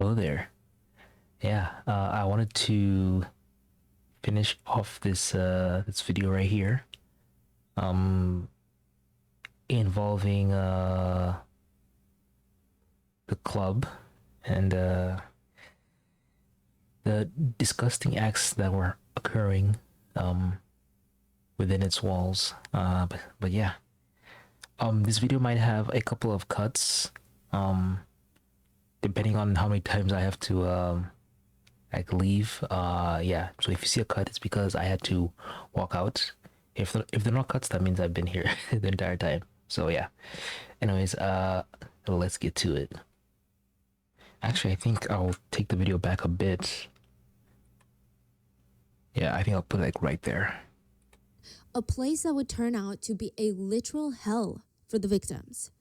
Hello there. Yeah, I wanted to finish off this video right here, um, involving the club and the disgusting acts that were occurring um within its walls. But yeah, this video might have a couple of cuts, um, depending on how many times I have to like leave. Yeah, so if you see a cut, it's because I had to walk out. If they're not cuts, that means I've been here the entire time. So yeah, anyways, let's get to it. Actually, I think I'll take the video back a bit. Yeah, I think I'll put it like right there. A place that would turn out to be a literal hell for the victims.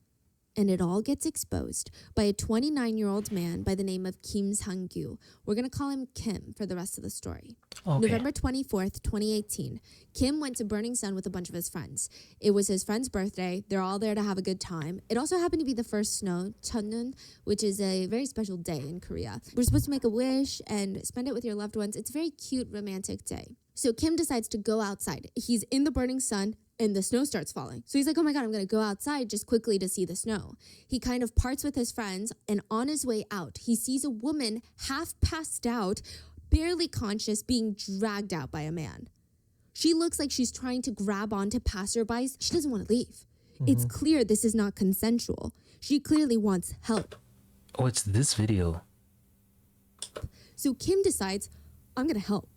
And it all gets exposed by a 29-year-old man by the name of Kim Sang-gyu. We're going to call him Kim for the rest of the story. Okay. November 24th, 2018, Kim went to Burning Sun with a bunch of his friends. It was his friend's birthday. They're all there to have a good time. It also happened to be the first snow, Cheonnun, which is a very special day in Korea. We're supposed to make a wish and spend it with your loved ones. It's a very cute, romantic day. So Kim decides to go outside. He's in the burning sun and the snow starts falling. So he's like, oh my God, I'm going to go outside just quickly to see the snow. He kind of parts with his friends, and on his way out, he sees a woman half passed out, barely conscious, being dragged out by a man. She looks like she's trying to grab onto passerbys. She doesn't want to leave. It's clear this is not consensual. She clearly wants help. Oh, it's this video. So Kim decides, I'm going to help.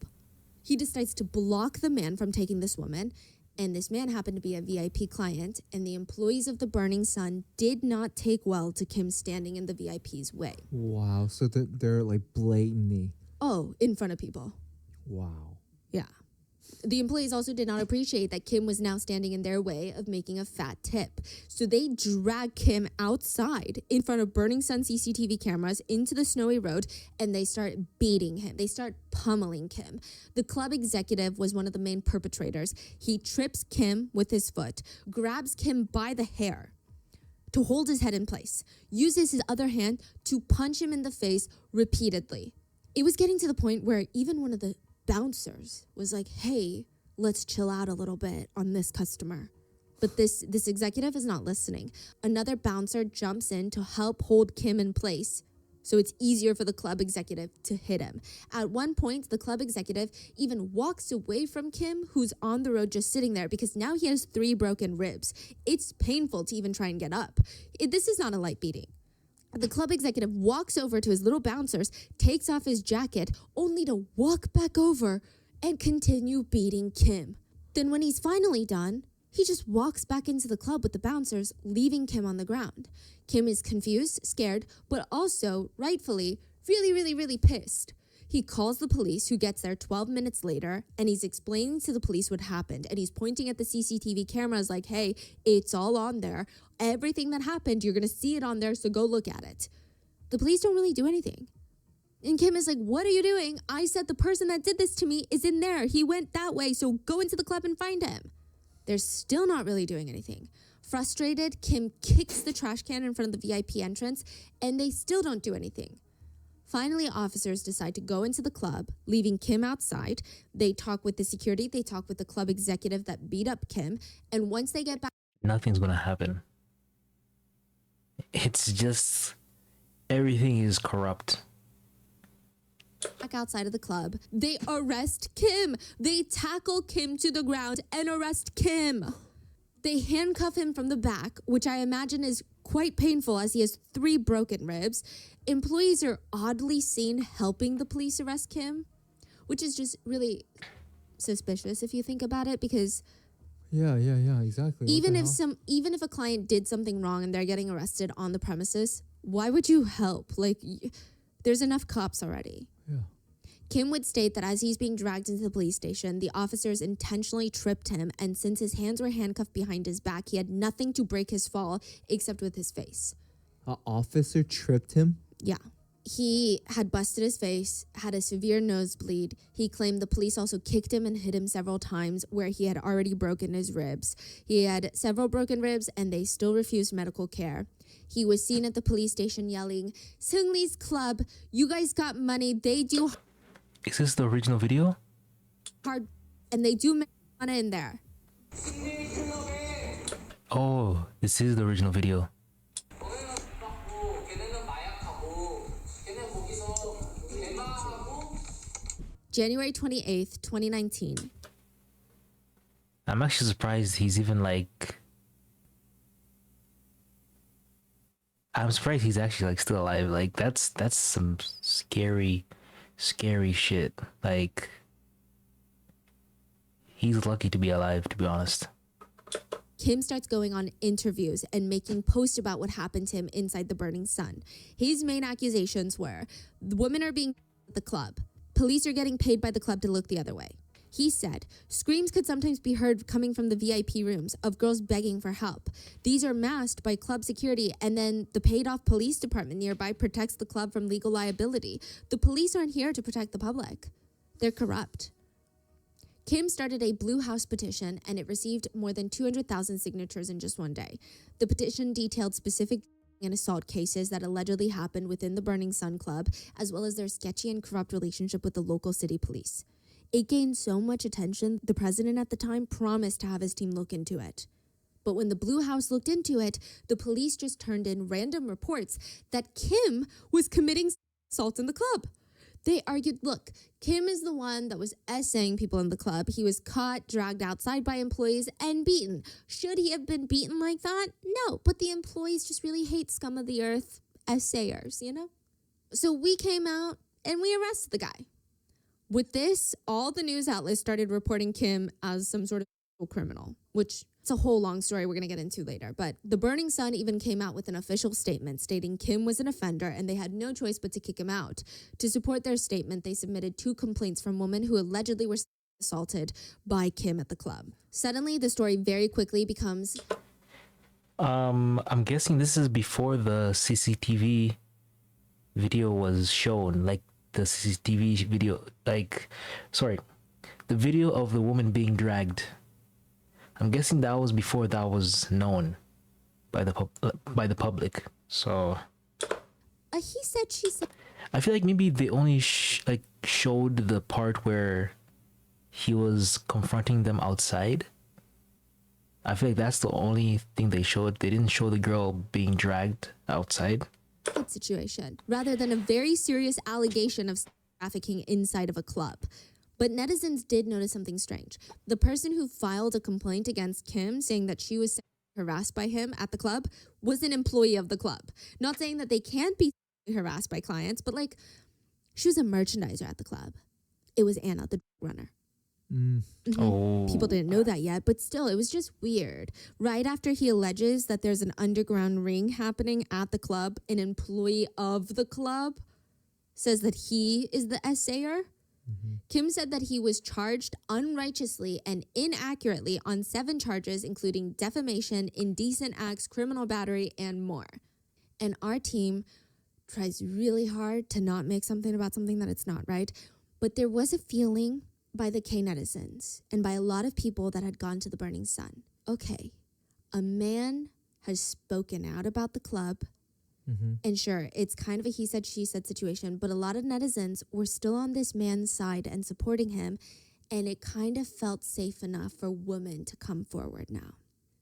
He decides to block the man from taking this woman, and this man happened to be a VIP client, and the employees of the Burning Sun did not take well to Kim standing in the VIP's way. Wow, so they're like blatantly. Oh, in front of people. Wow. Yeah. The employees also did not appreciate that Kim was now standing in their way of making a fat tip. So they drag Kim outside in front of Burning Sun CCTV cameras into the snowy road, and they start beating him. They start pummeling Kim. The club executive was one of the main perpetrators. He trips Kim with his foot, grabs Kim by the hair to hold his head in place, uses his other hand to punch him in the face repeatedly. It was getting to the point where even one of the bouncers was like, hey, let's chill out a little bit on this customer. But this executive is not listening. Another bouncer jumps in to help hold Kim in place, so it's easier for the club executive to hit him. At one point, the club executive even walks away from Kim, who's on the road just sitting there, because now he has 3 broken ribs. It's painful to even try and get up. This is not a light beating. The club executive walks over to his little bouncers, takes off his jacket, only to walk back over and continue beating Kim. Then when he's finally done, he just walks back into the club with the bouncers, leaving Kim on the ground. Kim is confused, scared, but also, rightfully, really pissed. He calls the police, who gets there 12 minutes later, and he's explaining to the police what happened. And he's pointing at the CCTV cameras like, hey, it's all on there. Everything that happened, you're going to see it on there, so go look at it. The police don't really do anything. And Kim is like, what are you doing? I said the person that did this to me is in there. He went that way, so go into the club and find him. They're still not really doing anything. Frustrated, Kim kicks the trash can in front of the VIP entrance, and they still don't do anything. Finally, officers decide to go into the club, leaving Kim outside. They talk with the security, they talk with the club executive that beat up Kim, and once they get Nothing's gonna happen. It's just everything is corrupt. back outside of the club, they arrest Kim. They tackle Kim to the ground and arrest Kim. They handcuff him from the back, which I imagine is quite painful as he has 3 broken ribs. Employees are oddly seen helping the police arrest Kim, which is just really suspicious if you think about it, because Yeah, exactly. even if a client did something wrong and they're getting arrested on the premises, why would you help? Like, there's enough cops already. Yeah. Kim would state that as he's being dragged into the police station, the officers intentionally tripped him, and since his hands were handcuffed behind his back, he had nothing to break his fall except with his face. An officer tripped him? Yeah. He had busted his face, had a severe nosebleed. He claimed the police also kicked him and hit him several times where he had already broken his ribs. He had several broken ribs and they still refused medical care. He was seen at the police station yelling, "Seungri's club, you guys got money. They do Is this the original video? hard and they do marijuana in there." Oh, this is the original video. January 28th, 2019. I'm actually surprised he's even like. I'm surprised he's actually like still alive. Like that's some scary shit. Like he's lucky to be alive, to be honest. Kim starts going on interviews and making posts about what happened to him inside the Burning Sun. His main accusations were the women are being at the club. Police are getting paid by the club to look the other way. He said screams could sometimes be heard coming from the VIP rooms of girls begging for help. These are masked by club security, and then the paid off police department nearby protects the club from legal liability. The police aren't here to protect the public. They're corrupt. Kim started a Blue House petition, and it received more than 200,000 signatures in just one day. The petition detailed specific and assault cases that allegedly happened within the Burning Sun Club, as well as their sketchy and corrupt relationship with the local city police. It gained so much attention, the president at the time promised to have his team look into it. But when the Blue House looked into it, the police just turned in random reports that Kim was committing assault in the club. They argued, look, Kim is the one that was essaying people in the club. He was caught, dragged outside by employees, and beaten. Should he have been beaten like that? No, but the employees just really hate scum of the earth essayers, you know? So we came out and we arrested the guy. With this, all the news outlets started reporting Kim as some sort of criminal, which it's a whole long story we're going to get into later. But the Burning Sun even came out with an official statement stating Kim was an offender and they had no choice but to kick him out. To support their statement, they submitted 2 complaints from women who allegedly were assaulted by Kim at the club. Suddenly, the story very quickly becomes... I'm guessing this is before the CCTV video was shown. Like the CCTV video, the video of the woman being dragged. I'm guessing that was before that was known by the public. So he said, she said. I feel like maybe they only showed the part where he was confronting them outside. I feel like that's the only thing they showed. They didn't show the girl being dragged outside. Situation, rather than a very serious allegation of trafficking inside of a club. But netizens did notice something strange. The person who filed a complaint against Kim saying that she was harassed by him at the club was an employee of the club. Not saying that they can't be harassed by clients, but like she was a merchandiser at the club. It was Anna, the runner. Oh, People didn't know that yet, but still, it was just weird. Right after he alleges that there's an underground ring happening at the club, an employee of the club says that he is the assayer. Kim said that he was charged unrighteously and inaccurately on 7 charges, including defamation, indecent acts, criminal battery, and more. And our team tries really hard to not make something about something that it's not, right? But there was a feeling by the K netizens and by a lot of people that had gone to the Burning Sun. Okay, a man has spoken out about the club. And sure, it's kind of a he said, she said situation, but a lot of netizens were still on this man's side and supporting him. And it kind of felt safe enough for women to come forward now.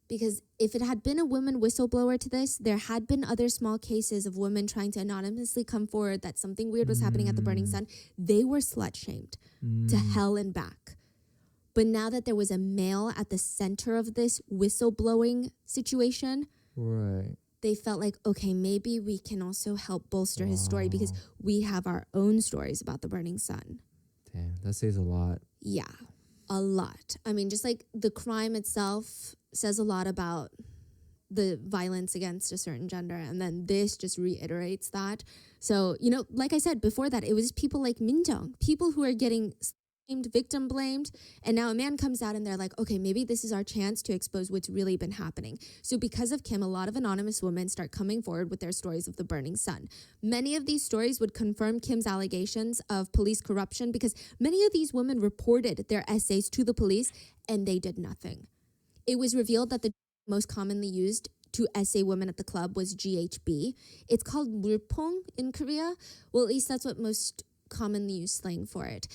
Because if it had been a woman whistleblower to this, there had been other small cases of women trying to anonymously come forward that something weird was happening at the Burning Sun. They were slut-shamed to hell and back. But now that there was a male at the center of this whistleblowing situation, Right. they felt like, okay, maybe we can also help bolster his story because we have our own stories about the Burning Sun. Damn, that says a lot. Yeah, a lot. I mean, just like the crime itself says a lot about the violence against a certain gender. And then this just reiterates that. So, you know, like I said before that, it was people like Minjung, people who are getting blamed, victim blamed. And now a man comes out and they're like, okay, maybe this is our chance to expose what's really been happening. So because of Kim, a lot of anonymous women start coming forward with their stories of the Burning Sun. Many of these stories would confirm Kim's allegations of police corruption because many of these women reported their essays to the police and they did nothing. It was revealed that the most commonly used to essay women at the club was GHB. It's called 물pong in Korea. Well, at least that's what most commonly used slang for it.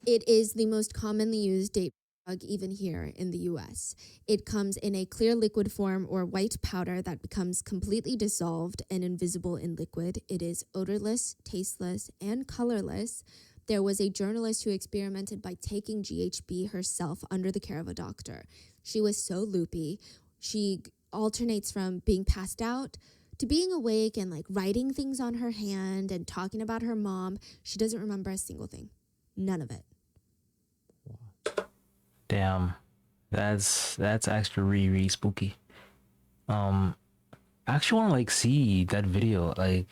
It is the most commonly used date drug even here in the US. It comes in a clear liquid form or white powder that becomes completely dissolved and invisible in liquid. It is odorless, tasteless, and colorless. There was a journalist who experimented by taking GHB herself under the care of a doctor. She was so loopy. She alternates from being passed out to being awake and like writing things on her hand and talking about her mom. She doesn't remember a single thing. None of it. Damn, that's actually really spooky. I actually want to like see that video, like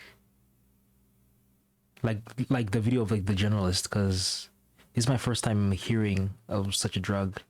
the video of like the journalist, because it's my first time hearing of such a drug.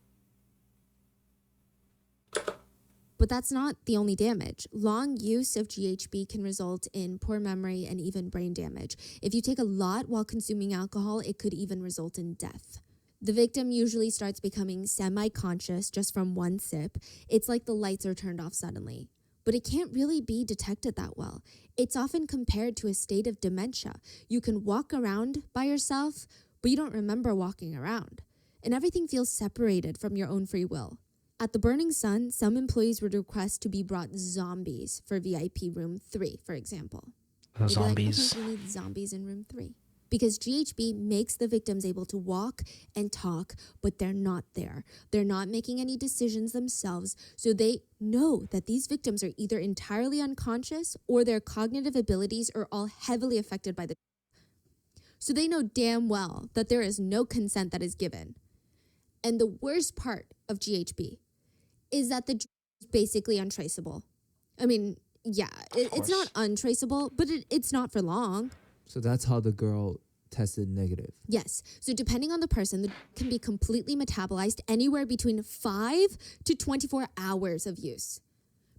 But that's not the only damage. Long use of GHB can result in poor memory and even brain damage. If you take a lot while consuming alcohol, it could even result in death. The victim usually starts becoming semi-conscious just from one sip. It's like the lights are turned off suddenly. But it can't really be detected that well. It's often compared to a state of dementia. You can walk around by yourself, but you don't remember walking around. And everything feels separated from your own free will. At the Burning Sun, some employees would request to be brought zombies for VIP room 3, for example. They'd be Zombies. like, okay, we need zombies in room 3. Because GHB makes the victims able to walk and talk, but they're not there. They're not making any decisions themselves, so they know that these victims are either entirely unconscious or their cognitive abilities are all heavily affected by the. So they know damn well that there is no consent that is given. And the worst part of GHB is that the drug is basically untraceable. I mean, yeah, it's not untraceable, but it's not for long. So that's how the girl tested negative. Yes. So depending on the person, the drug can be completely metabolized anywhere between 5 to 24 hours of use.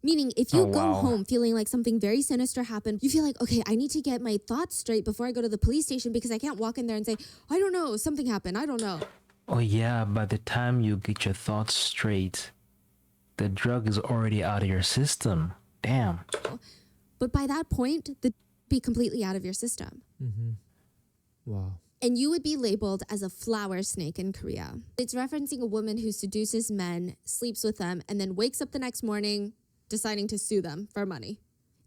Meaning if you go home feeling like something very sinister happened, you feel like, okay, I need to get my thoughts straight before I go to the police station because I can't walk in there and say, I don't know, something happened, I don't know. Oh yeah, by the time you get your thoughts straight, the drug is already out of your system. Damn. But by that point, the be completely out of your system. Mm-hmm. Wow. And you would be labeled as a flower snake in Korea. It's referencing a woman who seduces men, sleeps with them, and then wakes up the next morning deciding to sue them for money.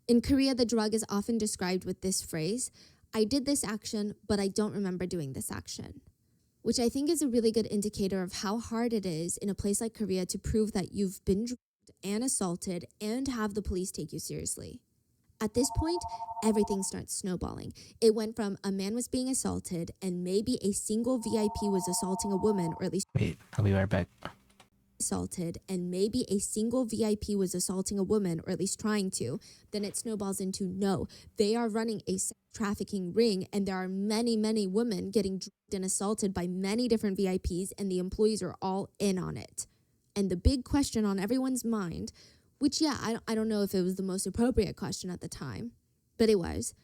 In Korea, the drug is often described with this phrase, I did this action, but I don't remember doing this action. Which I think is a really good indicator of how hard it is in a place like Korea to prove that you've been drugged and assaulted and have the police take you seriously. At this point, everything starts snowballing. It went from a man was being assaulted and maybe a single VIP was assaulting a woman, or at least Wait, I'll be right back. assaulted and maybe a single VIP was assaulting a woman, or at least trying to. Then it snowballs into no, they are running a sex trafficking ring and there are many, many women getting drugged and assaulted by many different VIPs and the employees are all in on it. And the big question on everyone's mind, which, yeah, I don't know if it was the most appropriate question at the time, but it was,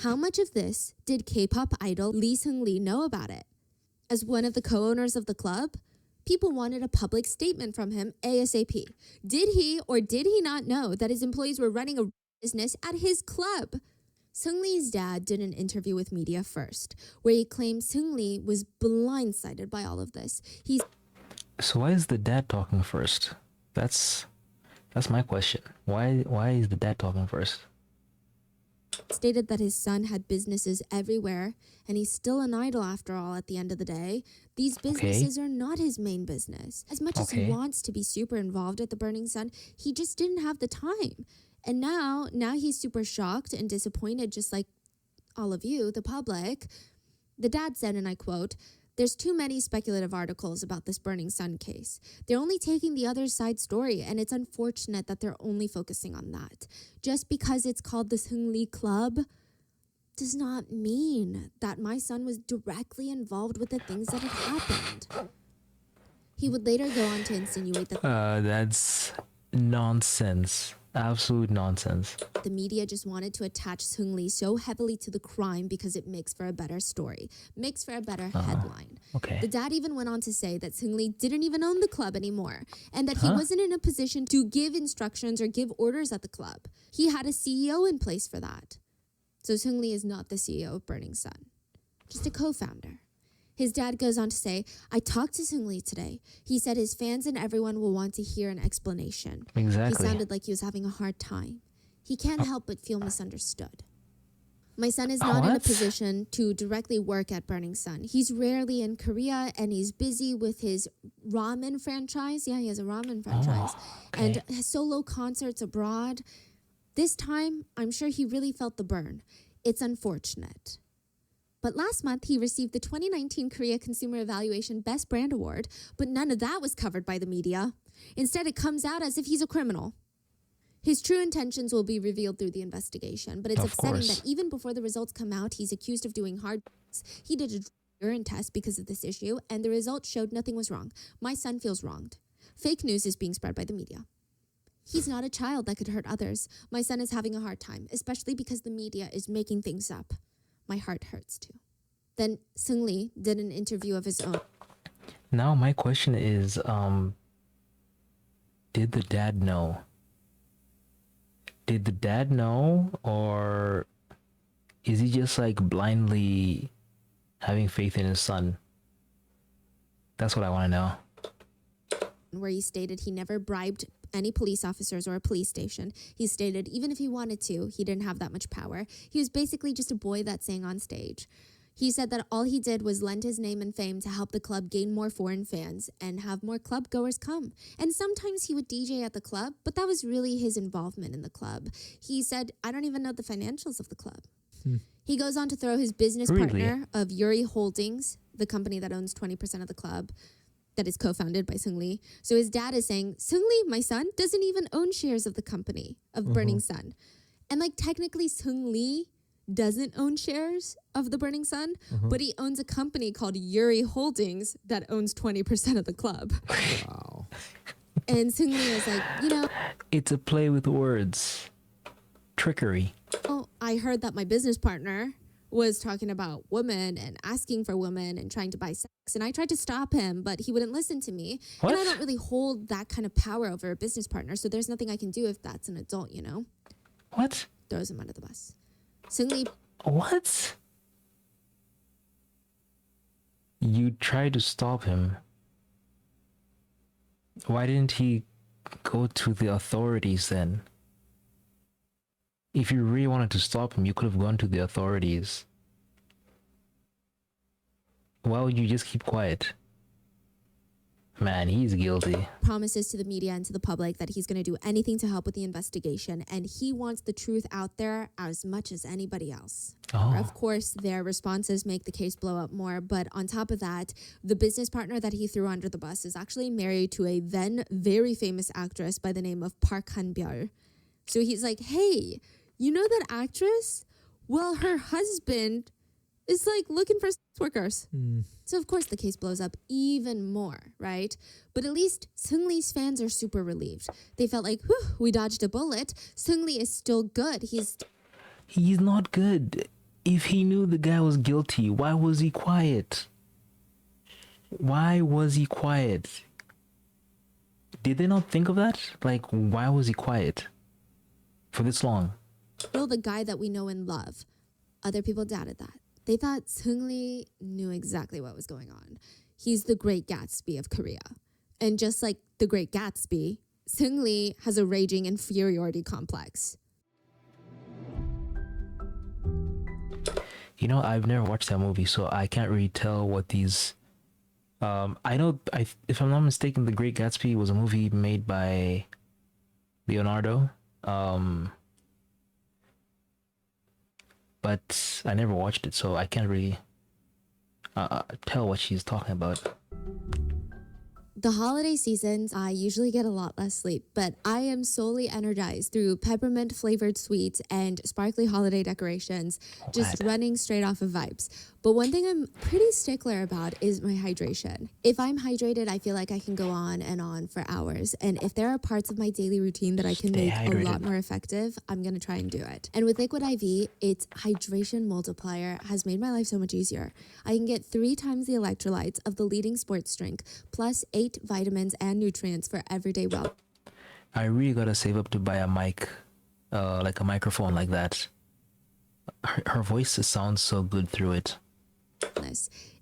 how much of this did K-pop idol Lee Seung-lee know about it? As one of the co-owners of the club, people wanted a public statement from him ASAP. Did he or did he not know that his employees were running a business at his club? Seung-lee's dad did an interview with media first, where he claimed Seung-lee was blindsided by all of this. So why is the dad talking first? That's my question. Why is the dad talking first? Stated that his son had businesses everywhere and he's still an idol after all at the end of the day. These businesses are not his main business. As much as he wants to be super involved at the Burning Sun, he just didn't have the time. And now he's super shocked and disappointed, just like all of you, the public. The dad said, and I quote, "There's too many speculative articles about this Burning Sun case. They're only taking the other side story, and it's unfortunate that they're only focusing on that. Just because it's called the Seung-lee Club does not mean that my son was directly involved with the things that had happened." He would later go on to insinuate that That's nonsense. Absolute nonsense. The media just wanted to attach Seung-Lee so heavily to the crime because it makes for a better story, makes for a better headline. Okay. The dad even went on to say that Seung-Lee didn't even own the club anymore and that he wasn't in a position to give instructions or give orders at the club. He had a CEO in place for that. So Seung-Lee is not the CEO of Burning Sun, just a co-founder. His dad goes on to say, I talked to Seung-Lee today. He said his fans and everyone will want to hear an explanation. Exactly. He sounded like he was having a hard time. He can't help but feel misunderstood. My son is not in a What? position to directly work at Burning Sun. He's rarely in Korea and he's busy with his ramen franchise. Yeah, he has a ramen franchise. okay. And has solo concerts abroad. This time, I'm sure he really felt the burn. It's unfortunate. But last month, he received the 2019 Korea Consumer Evaluation Best Brand Award, but none of that was covered by the media. Instead, it comes out as if he's a criminal. His true intentions will be revealed through the investigation, but it's Of upsetting course. that even before the results come out, he's accused of doing hard drugs. He did a urine test because of this issue, and the results showed nothing was wrong. My son feels wronged. Fake news is being spread by the media. He's not a child that could hurt others. My son is having a hard time, especially because the media is making things up. My heart hurts too. Then Seung-Lee did an interview of his own. Now my question is, did the dad know? Did the dad know, or is he just like blindly having faith in his son? That's what I want to know. Where he stated he never bribed any police officers or a police station. He stated even if he wanted to, he didn't have that much power. He was basically just a boy that sang on stage. He said that all he did was lend his name and fame to help the club gain more foreign fans and have more club goers come. And sometimes he would DJ at the club, but that was really his involvement in the club. He said, I don't even know the financials of the club. He goes on to throw his business Really? partner of Yuri Holdings, the company that owns 20% of the club, that is co-founded by Seung-Lee. So his dad is saying, Seung-Lee, my son, doesn't even own shares of the company of Burning Sun. And like technically Seung-Lee doesn't own shares of the Burning Sun, but he owns a company called Yuri Holdings that owns 20% of the club. Wow. And Seung-Lee is like, It's a play with words. Trickery. oh, I heard that my business partner was talking about women and asking for women and trying to buy sex. And I tried to stop him, but he wouldn't listen to me. What? And I don't really hold that kind of power over a business partner. So there's nothing I can do if that's an adult, What? Throws him under the bus. Seung-Lee, What? You tried to stop him. Why didn't he go to the authorities then? If you really wanted to stop him, you could have gone to the authorities. Why would you just keep quiet? Man, he's guilty. promises to the media and to the public that he's going to do anything to help with the investigation. And he wants the truth out there as much as anybody else. Oh, Of course, their responses make the case blow up more. But on top of that, the business partner that he threw under the bus is actually married to a then very famous actress by the name of Park Han-byul. So he's like, hey, you know that actress? Well, her husband is like looking for sex workers. So of course the case blows up even more, right? But at least Seung-Lee's fans are super relieved. They felt like, whew, we dodged a bullet. Seung-Lee is still good. he's not good. If he knew the guy was guilty, why was he quiet? Why was he quiet? Did they not think of that? Like, why was he quiet for this long? still the guy that we know and love. Other people doubted that. They thought Seung-Lee knew exactly what was going on. He's the Great Gatsby of Korea. And just like the Great Gatsby, Seung-Lee has a raging inferiority complex. You know, I've never watched that movie, so I can't really tell what these. I know, if I'm not mistaken, The Great Gatsby was a movie made by Leonardo. But I never watched it, so I can't really tell what she's talking about. The holiday seasons, I usually get a lot less sleep, but I am solely energized through peppermint flavored sweets and sparkly holiday decorations, just What? running straight off of vibes. But one thing I'm pretty stickler about is my hydration. If I'm hydrated, I feel like I can go on and on for hours. And if there are parts of my daily routine that I can Stay make a lot hydrated. more effective, I'm going to try and do it. And with Liquid IV, its hydration multiplier has made my life so much easier. I can get 3 times the electrolytes of the leading sports drink, plus 8 vitamins and nutrients for everyday wellness. I really gotta save up to buy a mic, like a microphone like that. Her voice just sounds so good through it.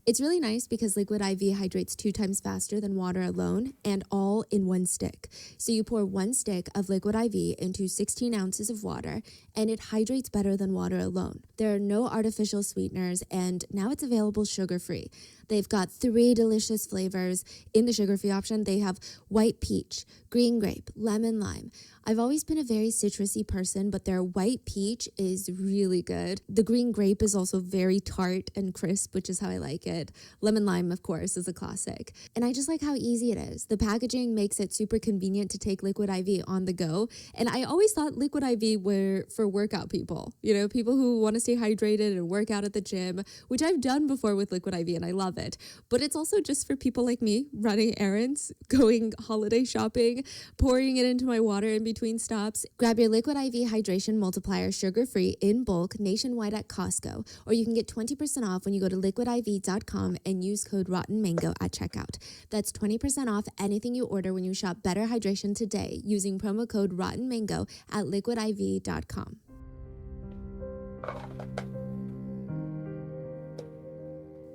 It's really nice because Liquid IV hydrates 2 times faster than water alone and all in one stick. So you pour 1 stick of Liquid IV into 16 ounces of water and it hydrates better than water alone. There are no artificial sweeteners and now it's available sugar-free. They've got 3 delicious flavors. In the sugar-free option, they have white peach, green grape, lemon lime. I've always been a very citrusy person, but their white peach is really good. The green grape is also very tart and crisp, which is how I like it. Lemon lime, of course, is a classic. And I just like how easy it is. The packaging makes it super convenient to take Liquid IV on the go. And I always thought Liquid IV were for workout people, you know, people who want to stay hydrated and work out at the gym, which I've done before with Liquid IV and I love it. But it's also just for people like me running errands, going holiday shopping, pouring it into my water in between stops. Grab your Liquid IV hydration multiplier sugar-free in bulk nationwide at Costco, or you can get 20% off when you go to liquidiv.com and use code Rotten Mango at checkout. That's 20% off anything you order when you shop Better Hydration today using promo code Rotten Mango at liquidiv.com.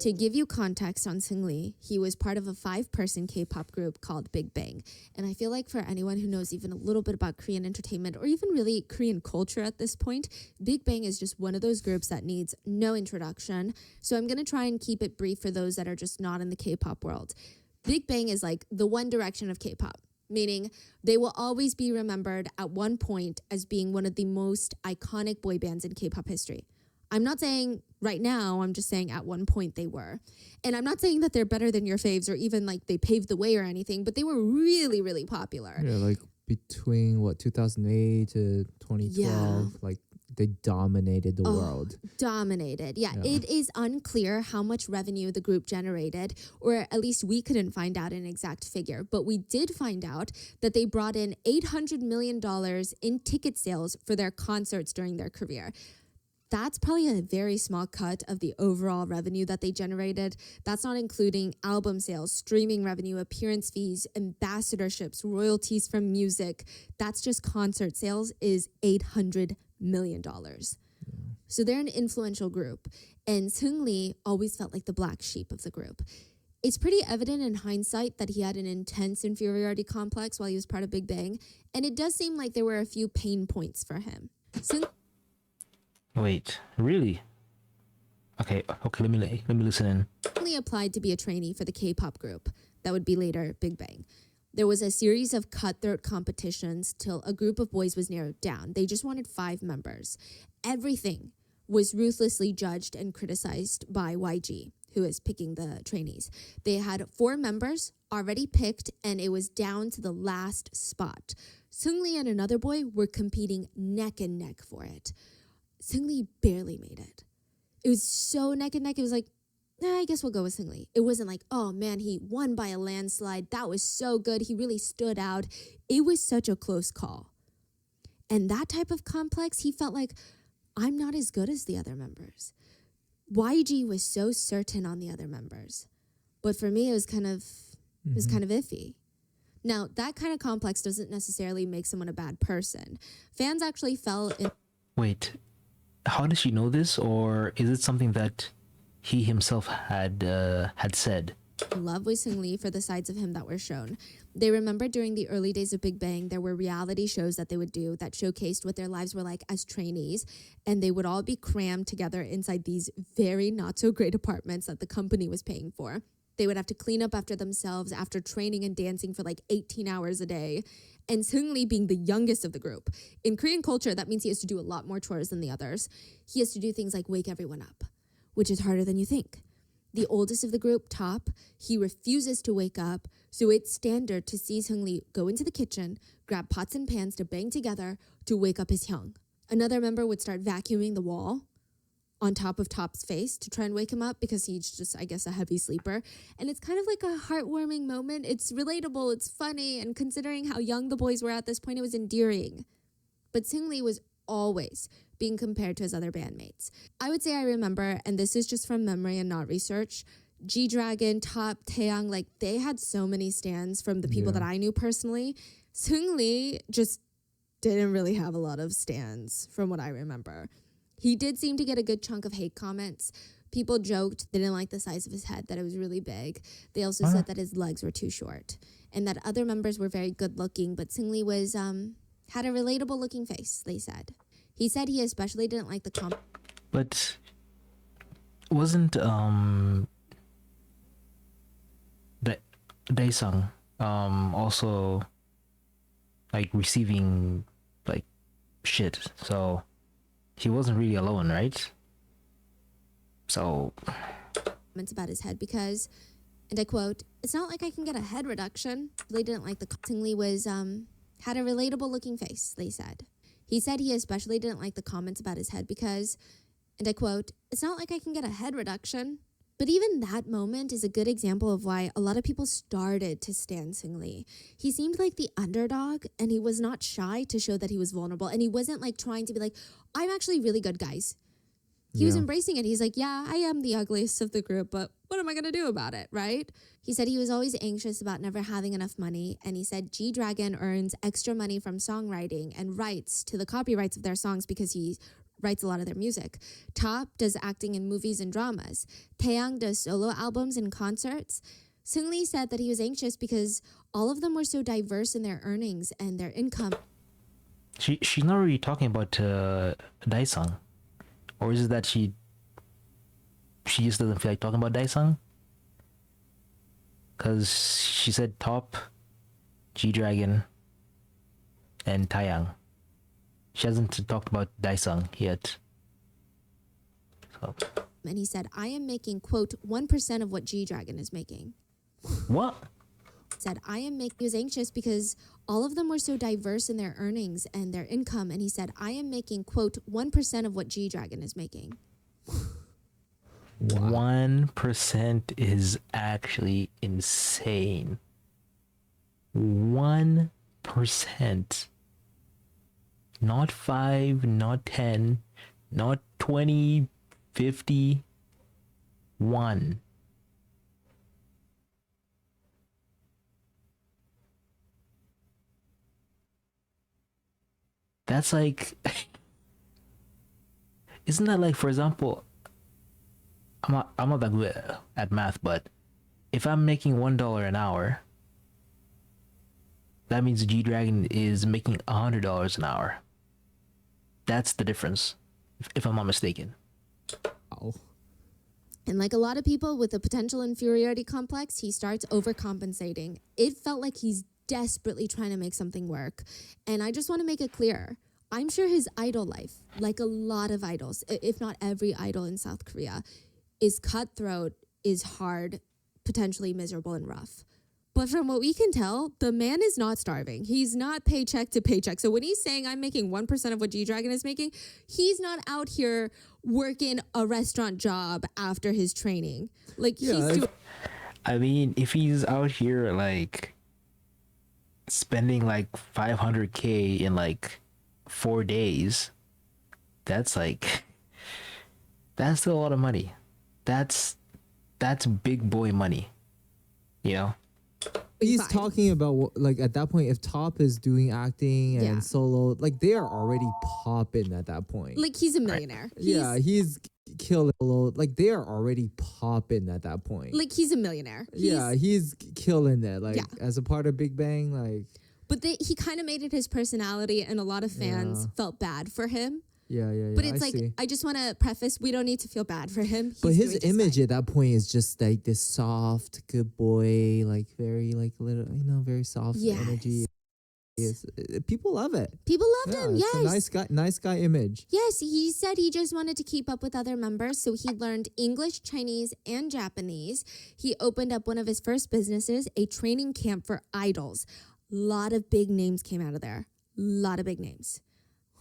To give you context on Seungri, he was part of a 5-person K-pop group called Big Bang. And I feel like for anyone who knows even a little bit about Korean entertainment or even really Korean culture at this point, Big Bang is just one of those groups that needs no introduction. So I'm going to try and keep it brief for those that are just not in the K-pop world. Big Bang is like the One Direction of K-pop, meaning they will always be remembered at one point as being one of the most iconic boy bands in K-pop history. I'm not saying right now, I'm just saying at one point they were. And I'm not saying that they're better than your faves or even like they paved the way or anything, but they were really, really popular. Yeah, like between 2008 to 2012, like they dominated the world. Dominated. Yeah, it is unclear how much revenue the group generated, or at least we couldn't find out an exact figure. But we did find out that they brought in $800 million in ticket sales for their concerts during their career. That's probably a very small cut of the overall revenue that they generated. That's not including album sales, streaming revenue, appearance fees, ambassadorships, royalties from music. That's just concert sales is $800 million. So they're an influential group. And Seungri always felt like the black sheep of the group. It's pretty evident in hindsight that he had an intense inferiority complex while he was part of Big Bang. And it does seem like there were a few pain points for him. Wait, really? Okay, let me listen in. He applied to be a trainee for the K-pop group that would be later Big Bang. There was a series of cutthroat competitions till a group of boys was narrowed down. They just wanted 5 members. Everything was ruthlessly judged and criticized by YG, who is picking the trainees. They had 4 members already picked, and it was down to the last spot. Seungri and another boy were competing neck and neck for it. Seungri barely made it. It was so neck and neck. It was like, I guess we'll go with Seungri. It wasn't like, oh man, he won by a landslide. That was so good. He really stood out. It was such a close call. And that type of complex, he felt like, I'm not as good as the other members. YG was so certain on the other members. But for me, it was kind of iffy. Now, that kind of complex doesn't necessarily make someone a bad person. Fans actually fell in... Wait, how does she know this, or is it something that he himself had said? Love with Seungri for the sides of him that were shown. They remember during the early days of Big Bang, there were reality shows that they would do that showcased what their lives were like as trainees, and they would all be crammed together inside these very not so great apartments that the company was paying for. They would have to clean up after themselves after training and dancing for like 18 hours a day. And Seungri being the youngest of the group. In Korean culture, that means he has to do a lot more chores than the others. He has to do things like wake everyone up, which is harder than you think. The oldest of the group, Top, he refuses to wake up, so it's standard to see Seungri go into the kitchen, grab pots and pans to bang together to wake up his hyung. Another member would start vacuuming the wall. on top of Top's face to try and wake him up because he's just, I guess, a heavy sleeper. And it's kind of like a heartwarming moment. It's relatable, it's funny, and considering how young the boys were at this point, it was endearing. But Seungri was always being compared to his other bandmates. I would say I remember, and this is just from memory and not research, G-Dragon, Top, Taeyang, like they had so many stans from the people that I knew personally. Seungri just didn't really have a lot of stans from what I remember. He did seem to get a good chunk of hate comments. People joked they didn't like the size of his head, that it was really big. They also said that his legs were too short and that other members were very good looking, but Seungri was had a relatable looking face, they said. He said he especially didn't like the But wasn't Daesung also like receiving like shit, so he wasn't really alone, right? So comments about his head because, and I quote, "It's not like I can get a head reduction." They didn't like the Seungri was had a relatable looking face, they said. He said he especially didn't like the comments about his head because, and I quote, "It's not like I can get a head reduction." But even that moment is a good example of why a lot of people started to stan Seungri. He seemed like the underdog and he was not shy to show that he was vulnerable. And he wasn't like trying to be like, I'm actually really good, guys. He was embracing it. He's like, yeah, I am the ugliest of the group, but what am I going to do about it, right? He said he was always anxious about never having enough money. And he said G-Dragon earns extra money from songwriting and rights to the copyrights of their songs because he writes a lot of their music. Top does acting in movies and dramas. Taeyang does solo albums and concerts. Seungri said that he was anxious because all of them were so diverse in their earnings and their income. she's not really talking about Daesung, or is it that she just doesn't feel like talking about Daesung? Because she said Top, G-Dragon, and Taeyang. She hasn't talked about Daesung yet. So. And he said, I am making, quote, 1% of what G-Dragon is making. What? Said, he was anxious because all of them were so diverse in their earnings and their income. And he said, I am making, quote, 1% of what G-Dragon is making. 1% is actually insane. 1%. Not 5, not 10, not 20, 50, 1. That's like, isn't that like, for example, I'm not that good at math, but if I'm making $1 an hour, that means G-Dragon is making $100 an hour. That's the difference, if I'm not mistaken. Oh. And like a lot of people with a potential inferiority complex, he starts overcompensating. It felt like he's desperately trying to make something work. And I just want to make it clear, I'm sure his idol life, like a lot of idols, if not every idol in South Korea, is cutthroat, is hard, potentially miserable and rough. But from what we can tell, the man is not starving. He's not paycheck to paycheck. So when he's saying I'm making 1% of what G-Dragon is making, he's not out here working a restaurant job after his training. Like he's doing. I mean, if he's out here like spending like 500K in like 4 days, that's still a lot of money. That's big boy money, you know? He's Fine. talking about like at that point, if Top is doing acting and Yeah. solo, like they are already popping at that point. Like he's a millionaire. He's killing solo. Like they are already popping at that point. Like he's a millionaire. He's killing it. Like Yeah. as a part of Big Bang, like But he kind of made it his personality, and a lot of fans felt bad for him. yeah. But it's I see. I just want to preface, we don't need to feel bad for him. But He's his doing just image fine. at that point is just like this soft, good boy, like very like little, very soft Yes. energy. People love it. People loved him, it's yes. a nice guy image. Yes, he said he just wanted to keep up with other members, so he learned English, Chinese, and Japanese. He opened up one of his first businesses, a training camp for idols. Lot of big names came out of there. Lot of big names.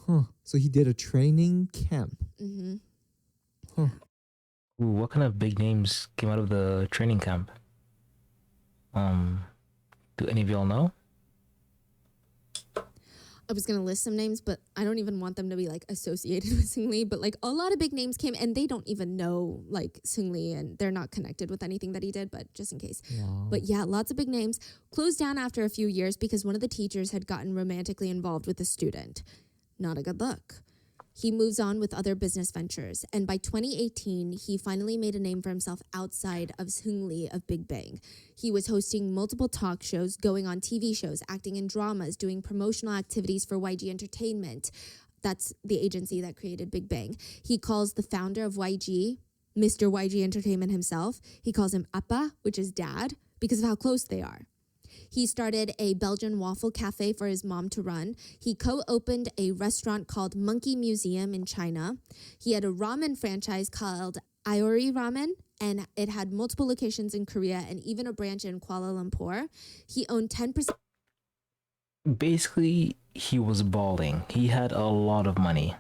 Huh. So he did a training camp. Ooh, what kind of big names came out of the training camp? Um, do any of y'all know? I was gonna list some names, but I don't even want them to be like associated with Seungri. But like a lot of big names came, and they don't even know like Seungri, and they're not connected with anything that he did. But just in case. Wow. But yeah, lots of big names closed down after a few years because one of the teachers had gotten romantically involved with a student. Not a good look. He moves on with other business ventures, and by 2018, he finally made a name for himself outside of Seungri of Big Bang. He was hosting multiple talk shows, going on TV shows, acting in dramas, doing promotional activities for YG Entertainment. That's the agency that created Big Bang. He calls the founder of YG, Mr. YG Entertainment himself. He calls him Appa, which is dad, because of how close they are. He started a Belgian waffle cafe for his mom to run. He co-opened a restaurant called Monkey Museum in China. He had a ramen franchise called Iori Ramen, and it had multiple locations in Korea and even a branch in Kuala Lumpur. He owned 10%. Basically, he was balling. He had a lot of money.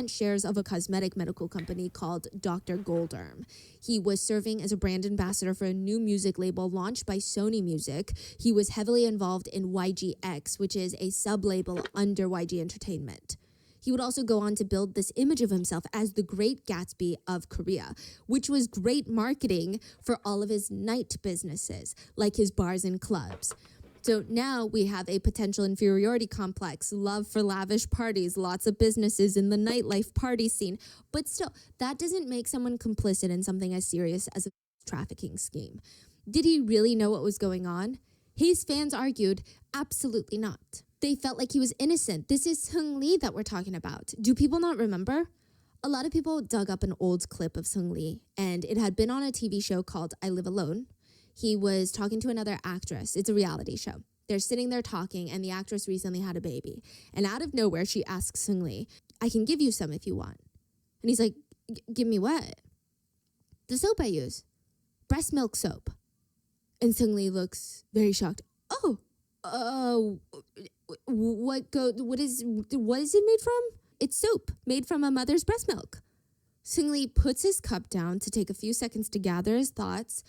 Shares of a cosmetic medical company called Dr. Golderm. He was serving as a brand ambassador for a new music label launched by Sony Music. He was heavily involved in YGX, which is a sub-label under YG Entertainment. He would also go on to build this image of himself as the Great Gatsby of Korea, which was great marketing for all of his night businesses, like his bars and clubs. So now we have a potential inferiority complex, love for lavish parties, lots of businesses in the nightlife party scene. But still, that doesn't make someone complicit in something as serious as a trafficking scheme. Did he really know what was going on? His fans argued, absolutely not. They felt like he was innocent. This is Seungri that we're talking about. Do people not remember? A lot of people dug up an old clip of Seungri, and it had been on a TV show called I Live Alone. He was talking to another actress. It's a reality show. They're sitting there talking, and the actress recently had a baby. And out of nowhere, she asks Seungri, I can give you some if you want. And he's like, give me what? The soap I use. Breast milk soap. And Seungri looks very shocked. Oh, what is it made from? It's soap made from a mother's breast milk. Seungri puts his cup down to take a few seconds to gather his thoughts.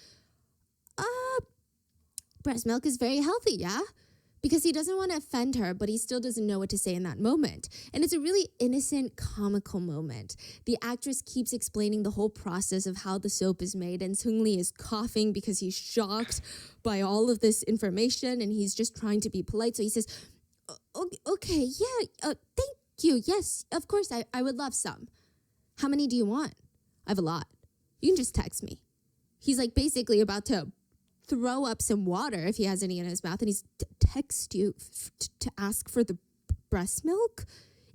Breast milk is very healthy, yeah? Because he doesn't want to offend her, but he still doesn't know what to say in that moment. And it's a really innocent, comical moment. The actress keeps explaining the whole process of how the soap is made, and Seungri is coughing because he's shocked by all of this information, and he's just trying to be polite. So he says, okay, yeah, thank you. Yes, of course, I would love some. How many do you want? I have a lot. You can just text me. He's like basically about to throw up some water if he has any in his mouth, and he's text you to ask for the breast milk.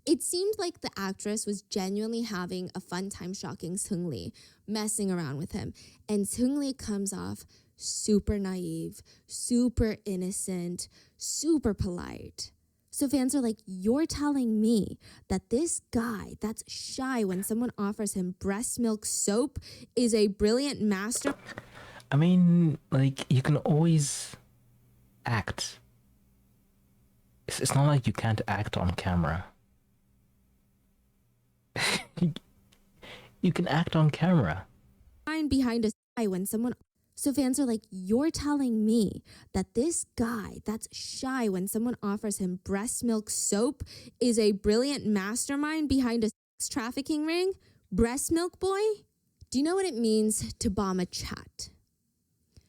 It seemed like the actress was genuinely having a fun time shocking Seungri, messing around with him. And Seungri comes off super naive, super innocent, super polite. So fans are like, you're telling me that this guy that's shy when someone offers him breast milk soap is a brilliant master? I mean, like, you can always act. It's not like you can't act on camera. You can act on camera. Behind a shy when someone... So fans are like, you're telling me that this guy that's shy when someone offers him breast milk soap is a brilliant mastermind behind a sex trafficking ring? Breast milk boy? Do you know what it means to bomb a chat?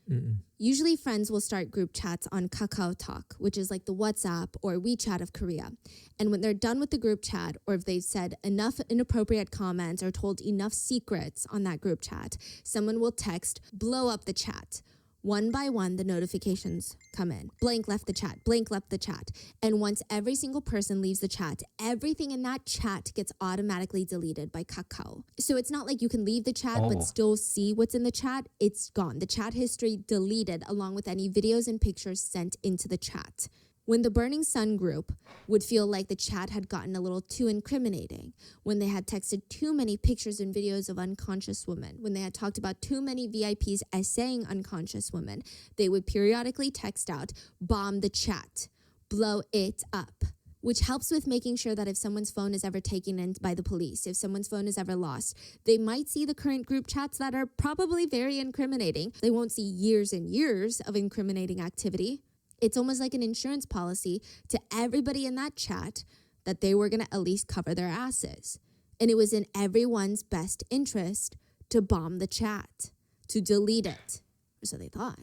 Mm-mm. Usually friends will start group chats on Kakao Talk, which is like the WhatsApp or WeChat of Korea. And when they're done with the group chat, or if they've said enough inappropriate comments or told enough secrets on that group chat, someone will text, blow up the chat. One by one, the notifications come in. Blank left the chat, blank left the chat. And once every single person leaves the chat, everything in that chat gets automatically deleted by Kakao. So it's not like you can leave the chat but still see what's in the chat. It's gone. The chat history deleted along with any videos and pictures sent into the chat. When the Burning Sun group would feel like the chat had gotten a little too incriminating, when they had texted too many pictures and videos of unconscious women, when they had talked about too many VIPs essaying unconscious women, they would periodically text out, bomb the chat, blow it up. which helps with making sure that if someone's phone is ever taken in by the police, if someone's phone is ever lost, they might see the current group chats that are probably very incriminating. They won't see years and years of incriminating activity. It's almost like an insurance policy to everybody in that chat that they were going to at least cover their asses. And it was in everyone's best interest to bomb the chat, to delete it. Or so they thought.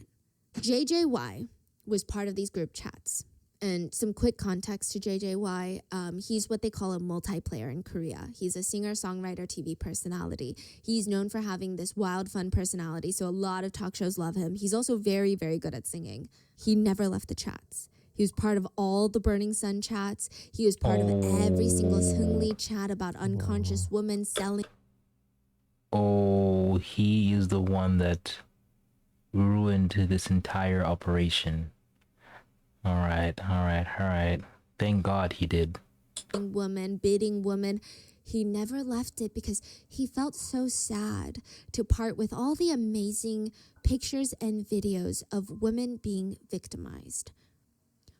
JJY was part of these group chats. And some quick context to JJY, he's what they call a multiplayer in Korea. He's a singer, songwriter, TV personality. He's known for having this wild, fun personality, so a lot of talk shows love him. He's also very, very good at singing. He never left the chats. He was part of all the Burning Sun chats. He was part of every single Seungri chat about unconscious women selling. Oh, he is the one that ruined this entire operation. All right. Thank God he did. Woman, bidding woman. He never left it because he felt so sad to part with all the amazing pictures and videos of women being victimized.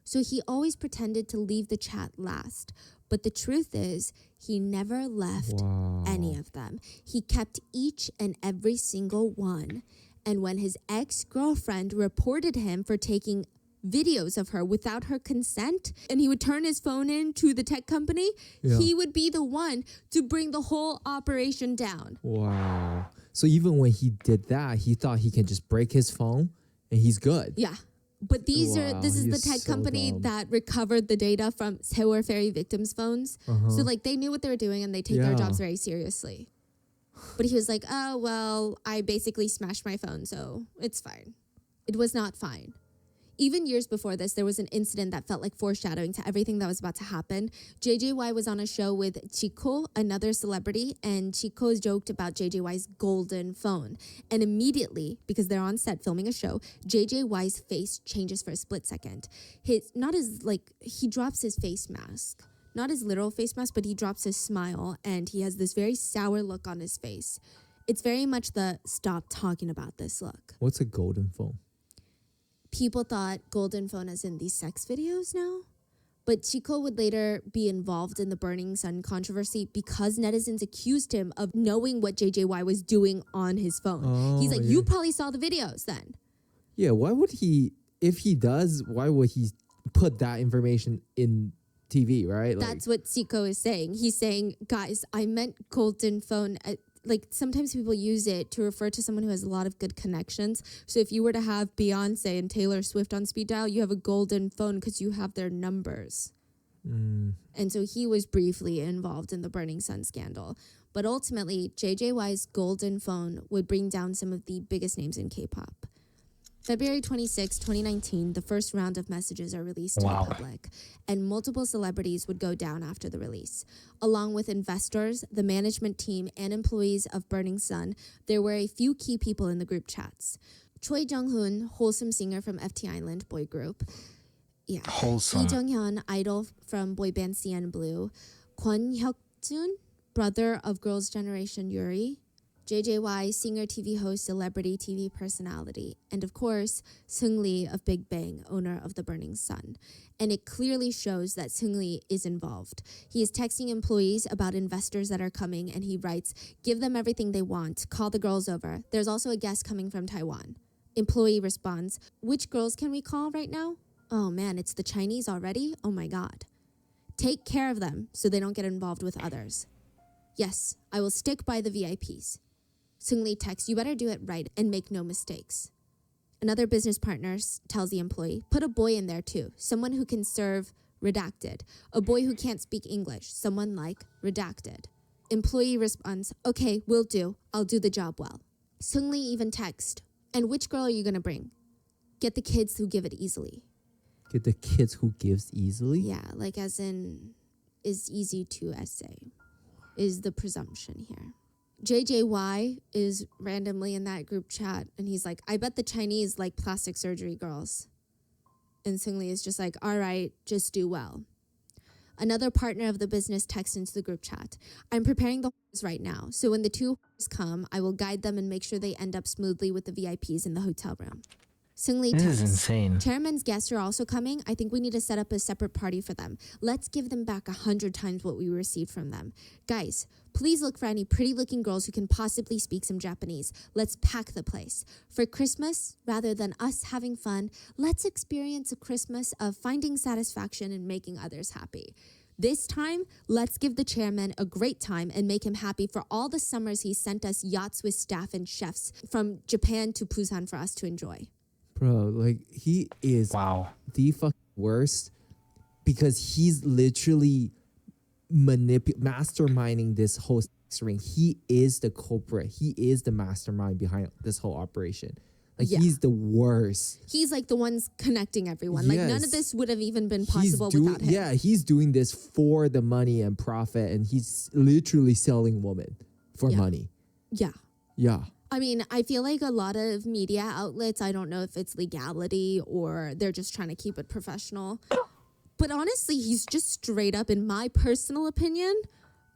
So he always pretended to leave the chat last. But the truth is, he never left any of them. He kept each and every single one. And when his ex-girlfriend reported him for taking videos of her without her consent, and he would turn his phone in to the tech company, he would be the one to bring the whole operation down. Wow. So even when he did that, he thought he can just break his phone and he's good. Yeah. But this is the tech company that recovered the data from Sewol Ferry victims' phones. So like they knew what they were doing and they take their jobs very seriously. But he was like, oh, well, I basically smashed my phone, so it's fine. It was not fine. Even years before this, there was an incident that felt like foreshadowing to everything that was about to happen. JJY was on a show with Chico, another celebrity, and Chico joked about JJY's golden phone. And immediately, because they're on set filming a show, JJY's face changes for a split second. He drops his face mask. Not his literal face mask, but he drops his smile, and he has this very sour look on his face. It's very much the stop talking about this look. What's a golden phone? People thought golden phone as in these sex videos now. But Chico would later be involved in the Burning Sun controversy because netizens accused him of knowing what JJY was doing on his phone. He's like, you probably saw the videos then. Yeah, why would he, if he does, why would he put that information in TV, right? That's what Chico is saying. He's saying, guys, I meant golden phone. Sometimes people use it to refer to someone who has a lot of good connections. So if you were to have Beyonce and Taylor Swift on speed dial, you have a golden phone because you have their numbers. And so he was briefly involved in the Burning Sun scandal. But ultimately, JJY's golden phone would bring down some of the biggest names in K-pop. February 26, 2019, the first round of messages are released to the public, and multiple celebrities would go down after the release. Along with investors, the management team, and employees of Burning Sun, there were a few key people in the group chats. Choi Jung-hoon, wholesome singer from FT Island boy group. Yeah. Wholesome. Lee Jung-hyun, idol from boy band CN Blue. Kwon Hyuk-jun, brother of Girls' Generation Yuri. JJY, singer, TV host, celebrity TV personality, and of course, Seungri of Big Bang, owner of the Burning Sun. And it clearly shows that Seungri is involved. He is texting employees about investors that are coming, and he writes, give them everything they want, call the girls over. There's also a guest coming from Taiwan. Employee responds, which girls can we call right now? Oh man, it's the Chinese already? Oh my God. Take care of them so they don't get involved with others. Yes, I will stick by the VIPs. Seungri texts, you better do it right and make no mistakes. Another business partner tells the employee, put a boy in there too, someone who can serve redacted. A boy who can't speak English, someone like redacted. Employee responds, okay, will do. I'll do the job well. Seungri even texts, and which girl are you going to bring? Get the kids who give it easily. Get the kids who gives easily? Yeah, like as in is easy to essay, is the presumption here. JJY is randomly in that group chat, and he's like, I bet the Chinese like plastic surgery girls. And Seungri is just like, all right, just do well. Another partner of the business texts into the group chat, I'm preparing the right now, so when the two come, I will guide them and make sure they end up smoothly with the VIPs in the hotel room. Seungli This is texts, insane. Chairman's guests are also coming. I think we need to set up a separate party for them. Let's give them back 100 times what we received from them. Guys, please look for any pretty looking girls who can possibly speak some Japanese. Let's pack the place. For Christmas, rather than us having fun, let's experience a Christmas of finding satisfaction and making others happy. This time, let's give the chairman a great time and make him happy for all the summers he sent us yachts with staff and chefs from Japan to Busan for us to enjoy. Bro, like he is Wow. the fucking worst because he's literally masterminding this whole sex ring. He is the culprit. He is the mastermind behind this whole operation. Like Yeah. he's the worst. He's like the ones connecting everyone. Like none Yes. of this would have even been possible without him. Yeah, he's doing this for the money and profit, and he's literally selling women for Yeah. money. Yeah. Yeah. I mean, I feel like a lot of media outlets, I don't know if it's legality or they're just trying to keep it professional. But honestly, he's just straight up, in my personal opinion,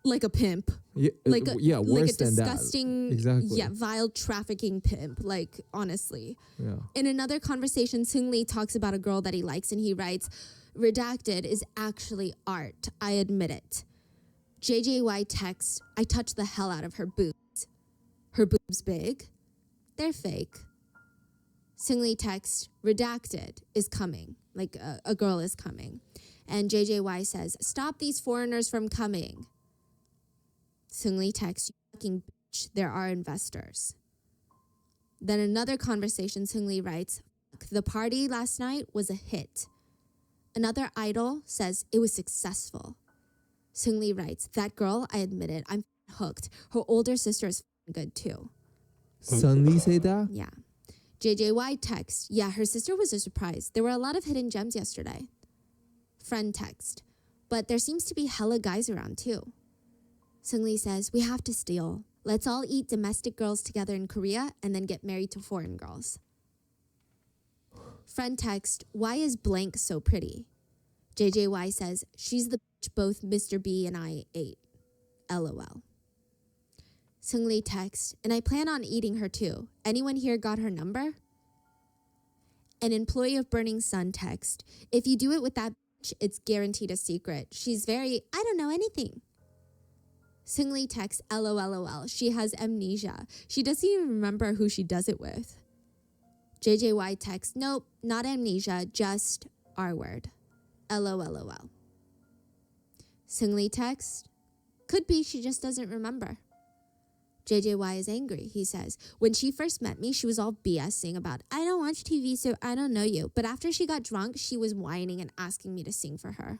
like a pimp. Yeah, Like a, yeah, like worse a than that. disgusting, Exactly. yeah, vile trafficking pimp. Like, honestly. Yeah. In another conversation, Seungli talks about a girl that he likes and he writes, "Redacted is actually art. I admit it." JJY texts, "I touched the hell out of her boobs." Her boobs big? They're fake. Seungli texts, "Redacted is coming." Like a girl is coming. And JJY says, "Stop these foreigners from coming." Seungli texts, "You fucking bitch, there are investors." Then another conversation, Seungli writes, "The party last night was a hit." Another idol says it was successful. Seungli writes, "That girl, I admit it, I'm hooked. Her older sister is good too." Suddenly say that? Yeah. JJY texts, "Yeah, her sister was a surprise. There were a lot of hidden gems yesterday." Friend text, "But there seems to be hella guys around too." Seungli says, "We have to steal. Let's all eat domestic girls together in Korea and then get married to foreign girls." Friend text, "Why is blank so pretty?" JJY says, "She's the bitch both Mr. B and I ate. LOL." Seungli texts, "And I plan on eating her too. Anyone here got her number?" An employee of Burning Sun text, "If you do it with that bitch, it's guaranteed a secret. She's very, I don't know anything." Seungli texts, "LOLOL, she has amnesia. She doesn't even remember who she does it with." JJY texts, "Nope, not amnesia, just R word. LOLOL." Seungli texts, "Could be she just doesn't remember." JJY is angry. He says, "When she first met me, she was all BSing about, I don't watch TV, so I don't know you. But after she got drunk, she was whining and asking me to sing for her."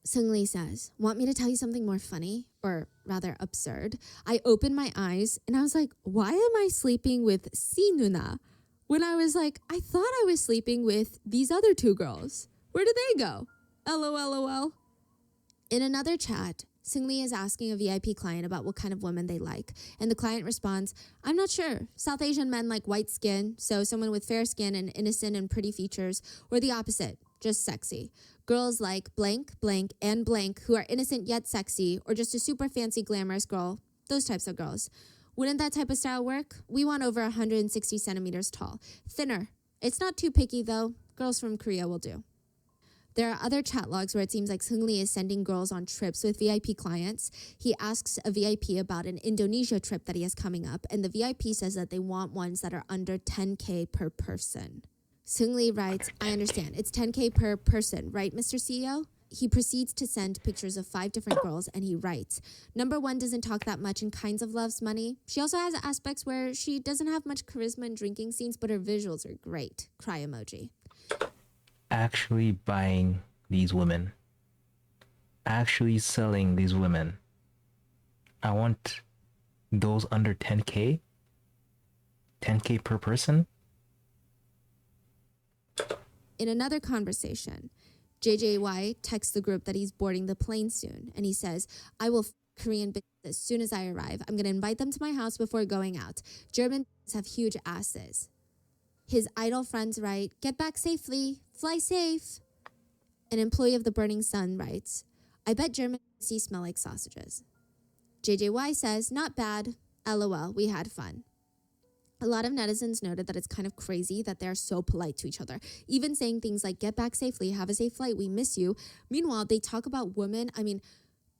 Seungli says, "Want me to tell you something more funny? Or rather absurd? I opened my eyes and I was like, why am I sleeping with Si Nuna? When I was like, I thought I was sleeping with these other two girls. Where did they go? LOLOL." In another chat, Seungli is asking a VIP client about what kind of women they like, and the client responds, "I'm not sure. South Asian men like white skin, so someone with fair skin and innocent and pretty features, or the opposite, just sexy. Girls like blank, blank, and blank who are innocent yet sexy, or just a super fancy glamorous girl, those types of girls. Wouldn't that type of style work? We want over 160 centimeters tall. Thinner. It's not too picky though. Girls from Korea will do." There are other chat logs where it seems like Seungli is sending girls on trips with VIP clients. He asks a VIP about an Indonesia trip that he has coming up, and the VIP says that they want ones that are under 10K per person. Seungli writes, "I understand. It's 10K per person, right, Mr. CEO?" He proceeds to send pictures of 5 different girls, and he writes, "Number 1 doesn't talk that much and kinds of loves money. She also has aspects where she doesn't have much charisma in drinking scenes, but her visuals are great. Cry emoji." Actually buying these women. Actually selling these women. I want those under 10K. 10K per person. In another conversation, JJY texts the group that he's boarding the plane soon, and he says, "I will Korean bitches as soon as I arrive. I'm going to invite them to my house before going out. German bitches have huge asses." His idol friends write, "Get back safely. Fly safe." An employee of the Burning Sun writes, "I bet German pussy smell like sausages." JJY says, "Not bad. LOL, we had fun." A lot of netizens noted that it's kind of crazy that they're so polite to each other, even saying things like, get back safely, have a safe flight, we miss you. Meanwhile, they talk about women,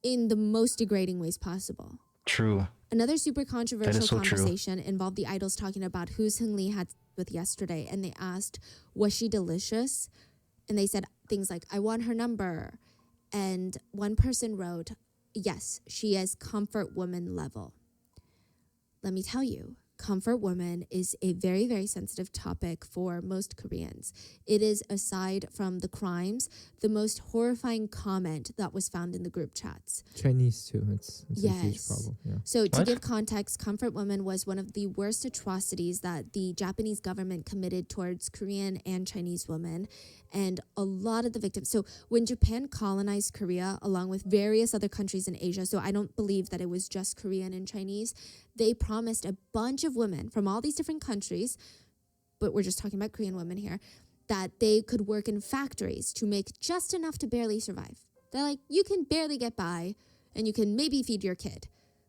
in the most degrading ways possible. True. Another super controversial so true. conversation involved the idols talking about who Seung Lee had with yesterday, and they asked, was she delicious? And they said things like, I want her number. And one person wrote, yes, she is comfort woman level. Let me tell you, comfort woman is a very, very sensitive topic for most Koreans. It is, aside from the crimes, the most horrifying comment that was found in the group chats. Chinese too. It's a huge Yes. problem. Yeah. So to What? give context, comfort woman was one of the worst atrocities that the Japanese government committed towards Korean and Chinese women. And a lot of the victims, so when Japan colonized Korea along with various other countries in Asia, so I don't believe that it was just Korean and Chinese, they promised a bunch of women from all these different countries, but we're just talking about Korean women here, that they could work in factories to make just enough to barely survive. They're like, you can barely get by and you can maybe feed your kid.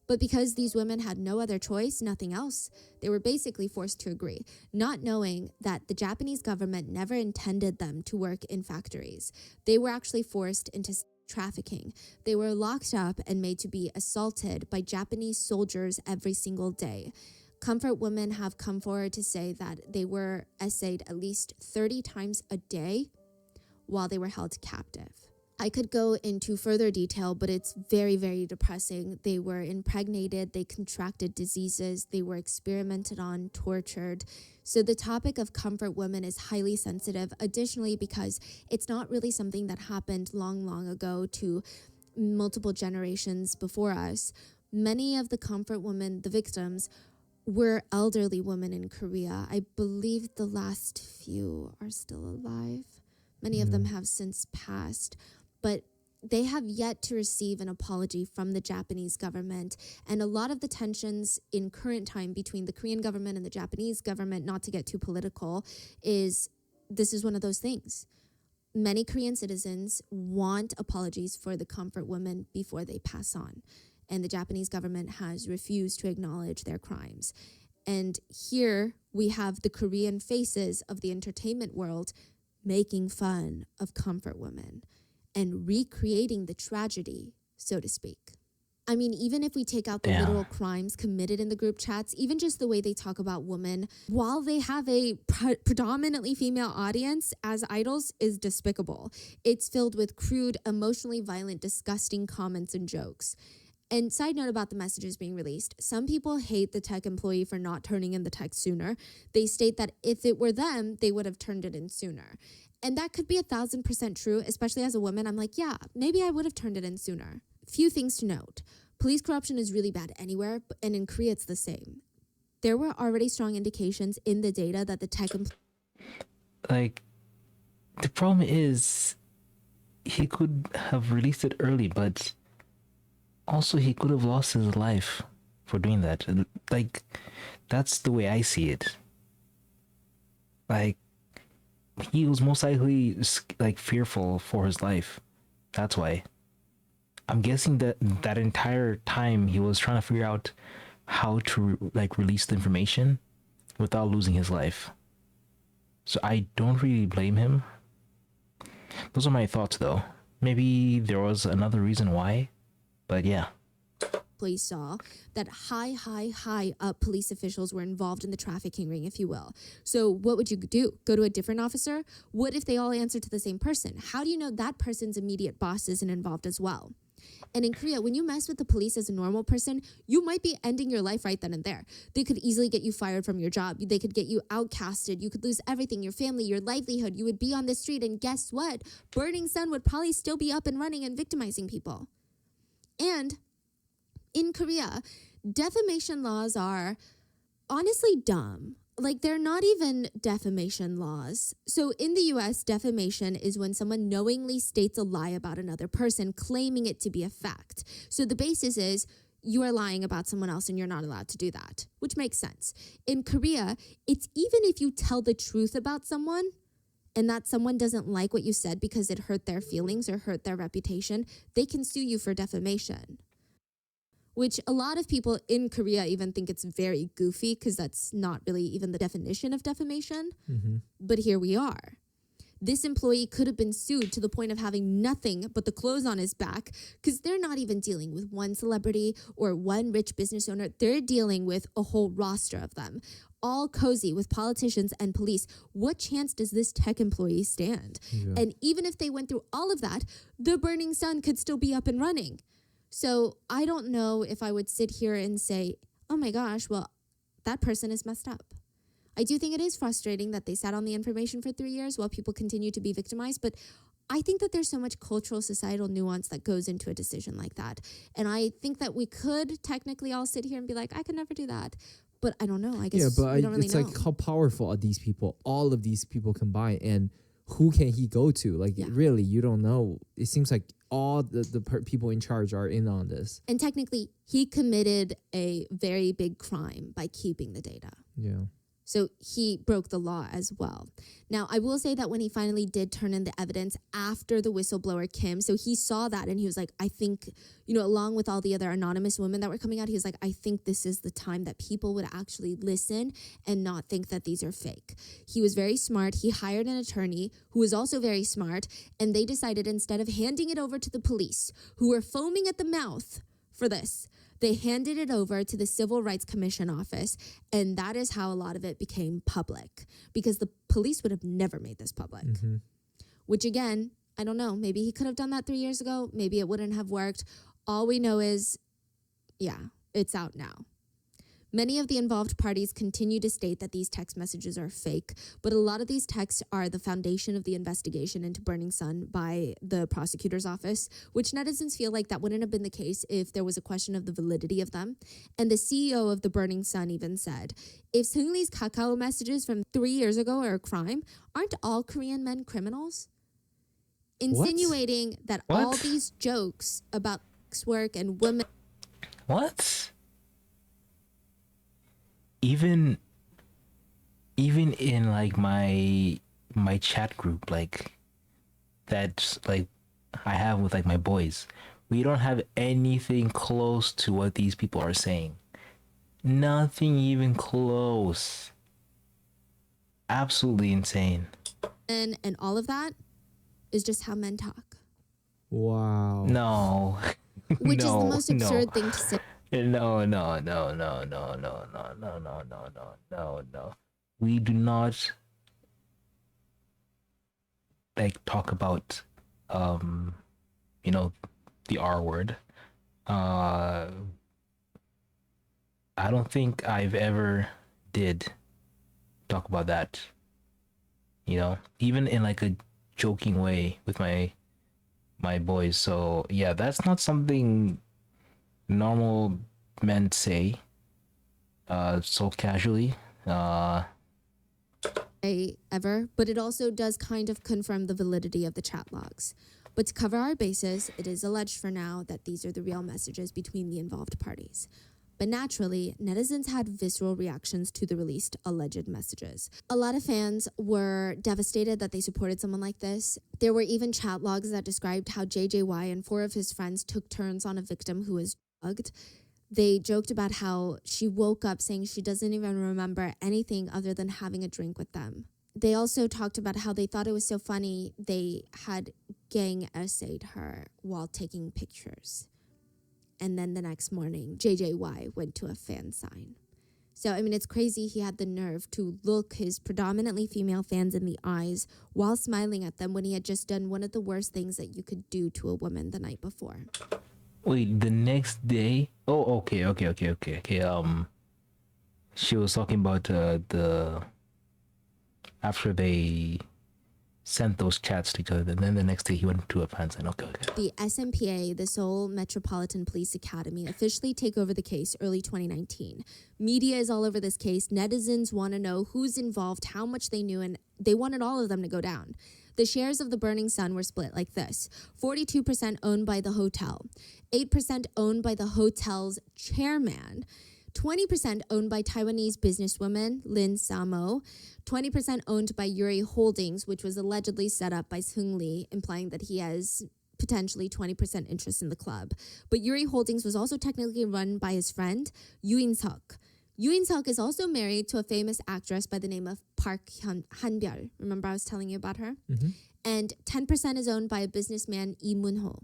But because these women had no other choice, nothing else, they were basically forced to agree, not knowing that the Japanese government never intended them to work in factories. They were actually forced into trafficking. They were locked up and made to be assaulted by Japanese soldiers every single day. Comfort women have come forward to say that they were essayed at least 30 times a day while they were held captive. I could go into further detail, but it's very, very depressing. They were impregnated, they contracted diseases, they were experimented on, tortured. So the topic of comfort women is highly sensitive, additionally because it's not really something that happened long, long ago to multiple generations before us. Many of the comfort women, the victims, were elderly women in Korea. I believe the last few are still alive. Many of them have since passed, but they have yet to receive an apology from the Japanese government. And a lot of the tensions in current time between the Korean government and the Japanese government, not to get too political, this is one of those things. Many Korean citizens want apologies for the comfort women before they pass on. And the Japanese government has refused to acknowledge their crimes. And here we have the Korean faces of the entertainment world making fun of comfort women and recreating the tragedy, so to speak. I mean, even if we take out the Damn. literal crimes committed in the group chats, even just the way they talk about women, while they have a predominantly female audience as idols, is despicable. It's filled with crude, emotionally violent, disgusting comments and jokes. And side note about the messages being released, some people hate the tech employee for not turning in the text sooner. They state that if it were them, they would have turned it in sooner. And that could be 1,000% true, especially as a woman. I'm like, yeah, maybe I would have turned it in sooner. Few things to note. Police corruption is really bad anywhere, and in Korea it's the same. There were already strong indications in the data that the tech Like, the problem is, he could have released it early, but also he could have lost his life for doing that. Like, that's the way I see it. Like, he was most likely like fearful for his life. That's why. I'm guessing that that entire time he was trying to figure out how to like release the information without losing his life. So I don't really blame him. Those are my thoughts though. Maybe there was another reason why, but yeah. police saw that high up police officials were involved in the trafficking ring, if you will. So what would you do? Go to a different officer? What if they all answer to the same person? How do you know that person's immediate boss isn't involved as well? And in Korea, when you mess with the police as a normal person, you might be ending your life right then and there. They could easily get you fired from your job. They could get you outcasted. You could lose everything, your family, your livelihood. You would be on the street, and guess what? Burning Sun would probably still be up and running and victimizing people. And in Korea, defamation laws are honestly dumb. Like, they're not even defamation laws. So in the US, defamation is when someone knowingly states a lie about another person, claiming it to be a fact. So the basis is you are lying about someone else and you're not allowed to do that, which makes sense. In Korea, it's even if you tell the truth about someone and that someone doesn't like what you said because it hurt their feelings or hurt their reputation, they can sue you for defamation. which a lot of people in Korea even think it's very goofy because that's not really even the definition of defamation. But here we are. This employee could have been sued to the point of having nothing but the clothes on his back because they're not even dealing with one celebrity or one rich business owner. They're dealing with a whole roster of them, all cozy with politicians and police. What chance does this tech employee stand? Yeah. And even if they went through all of that, the Burning Sun could still be up and running. So I don't know if I would sit here and say, oh my gosh, well, that person is messed up. I do think it is frustrating that they sat on the information for 3 years while people continue to be victimized, but I think that there's so much cultural, societal nuance that goes into a decision like that. And I think that we could technically all sit here and be like, I could never do that. But I don't know. I guess we don't really it's know. like how powerful are these people? All of these people combined, and who can he go to? Like, really, you don't know. It seems like all the people in charge are in on this. And technically, he committed a very big crime by keeping the data. Yeah. So he broke the law as well. Now, I will say that when he finally did turn in the evidence after the whistleblower Kim, so he saw that and he was like, I think, along with all the other anonymous women that were coming out, he was like, I think this is the time that people would actually listen and not think that these are fake. He was very smart. He hired an attorney who was also very smart. And they decided instead of handing it over to the police, who were foaming at the mouth for this, they handed it over to the Civil Rights Commission office, and that is how a lot of it became public, because the police would have never made this public. Which again, I don't know, maybe he could have done that 3 years ago, maybe it wouldn't have worked. All we know is, it's out now. Many of the involved parties continue to state that these text messages are fake, but a lot of these texts are the foundation of the investigation into Burning Sun by the prosecutor's office, which netizens feel like that wouldn't have been the case if there was a question of the validity of them. And the CEO of the Burning Sun even said, if Seung-Lee's Kakao messages from 3 years ago are a crime, aren't all Korean men criminals? Insinuating that all these jokes about sex work and women... What? Even in like my chat group, like that's like I have with like my boys, we don't have anything close to what these people are saying. Nothing even close. Absolutely insane. And all of that is just how men talk. Wow. No. Which is the most absurd thing to say. No. We do not like talk about the R word. I don't think I've ever did talk about that. Even in like a joking way with my boys. So yeah, that's not something normal men say so casually ever, but it also does kind of confirm the validity of the chat logs. But to cover our bases, it is alleged for now that these are the real messages between the involved parties. But naturally, netizens had visceral reactions to the released alleged messages. A lot of fans were devastated that they supported someone like this. There were even chat logs that described how JJY and 4 of his friends took turns on a victim who was drugged. They joked about how she woke up saying she doesn't even remember anything other than having a drink with them. They also talked about how they thought it was so funny they had gang essayed her while taking pictures. And then the next morning, JJY went to a fan sign. So, I mean, it's crazy he had the nerve to look his predominantly female fans in the eyes while smiling at them when he had just done one of the worst things that you could do to a woman the night before. Wait, the next day? Oh, okay. She was talking about the after they sent those chats to each other, and then the next day he went to a fan sign. Okay. The SMPA, the Seoul Metropolitan Police Academy, officially take over the case early 2019. Media is all over this case. Netizens want to know who's involved, how much they knew, and they wanted all of them to go down. The shares of the Burning Sun were split like this: 42% owned by the hotel, 8% owned by the hotel's chairman, 20% owned by Taiwanese businesswoman Lin Samo, 20% owned by Yuri Holdings, which was allegedly set up by Seung-Lee, implying that he has potentially 20% interest in the club. But Yuri Holdings was also technically run by his friend, Yoo In-suk. Yoo In-suk is also married to a famous actress by the name of Park Han-byul. Remember I was telling you about her? And 10% is owned by a businessman, Lee Moon-ho.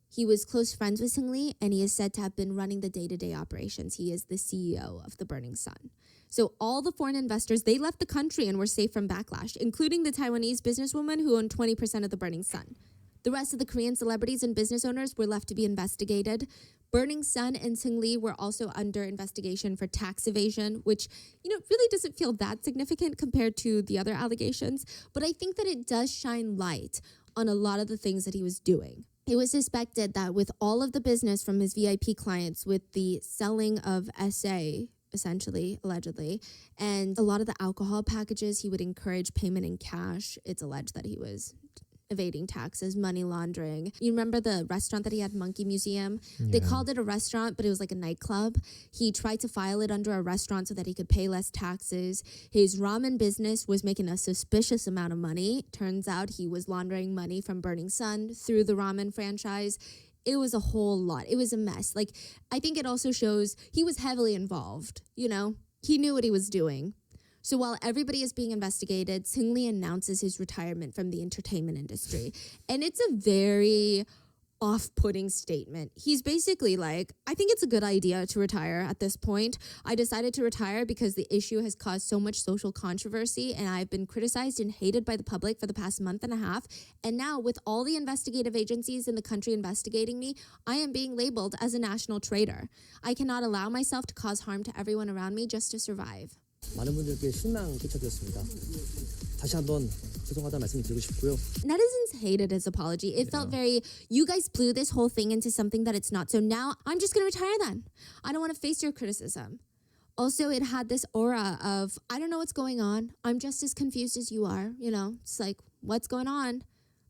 He was close friends with Seung-lee, and he is said to have been running the day-to-day operations. He is the CEO of the Burning Sun. So all the foreign investors, they left the country and were safe from backlash, including the Taiwanese businesswoman who owned 20% of the Burning Sun. The rest of the Korean celebrities and business owners were left to be investigated. Burning Sun and Seung-lee were also under investigation for tax evasion, which, really doesn't feel that significant compared to the other allegations. But I think that it does shine light on a lot of the things that he was doing. It was suspected that with all of the business from his VIP clients, with the selling of SA, essentially, allegedly, and a lot of the alcohol packages, he would encourage payment in cash. It's alleged that he was evading taxes, money laundering. You remember the restaurant that he had, Monkey Museum? They called it a restaurant, but it was like a nightclub. He tried to file it under a restaurant so that he could pay less taxes. His ramen business was making a suspicious amount of money. Turns out he was laundering money from Burning Sun through the ramen franchise. It was a whole lot. It was a mess. I think it also shows he was heavily involved, He knew what he was doing. So while everybody is being investigated, Seung-lee announces his retirement from the entertainment industry. And it's a very off-putting statement. He's basically like, I think it's a good idea to retire at this point. I decided to retire because the issue has caused so much social controversy and I've been criticized and hated by the public for the past month and a half. And now with all the investigative agencies in the country investigating me, I am being labeled as a national traitor. I cannot allow myself to cause harm to everyone around me just to survive. 많은 분들께 실망 끼쳐드렸습니다. 다시 한번 죄송하다 말씀드리고 싶고요. Netizens hated his apology. It felt very, you guys blew this whole thing into something that it's not. So now I'm just going to retire then. I don't want to face your criticism. Also, it had this aura of, I don't know what's going on. I'm just as confused as you are. It's like, what's going on?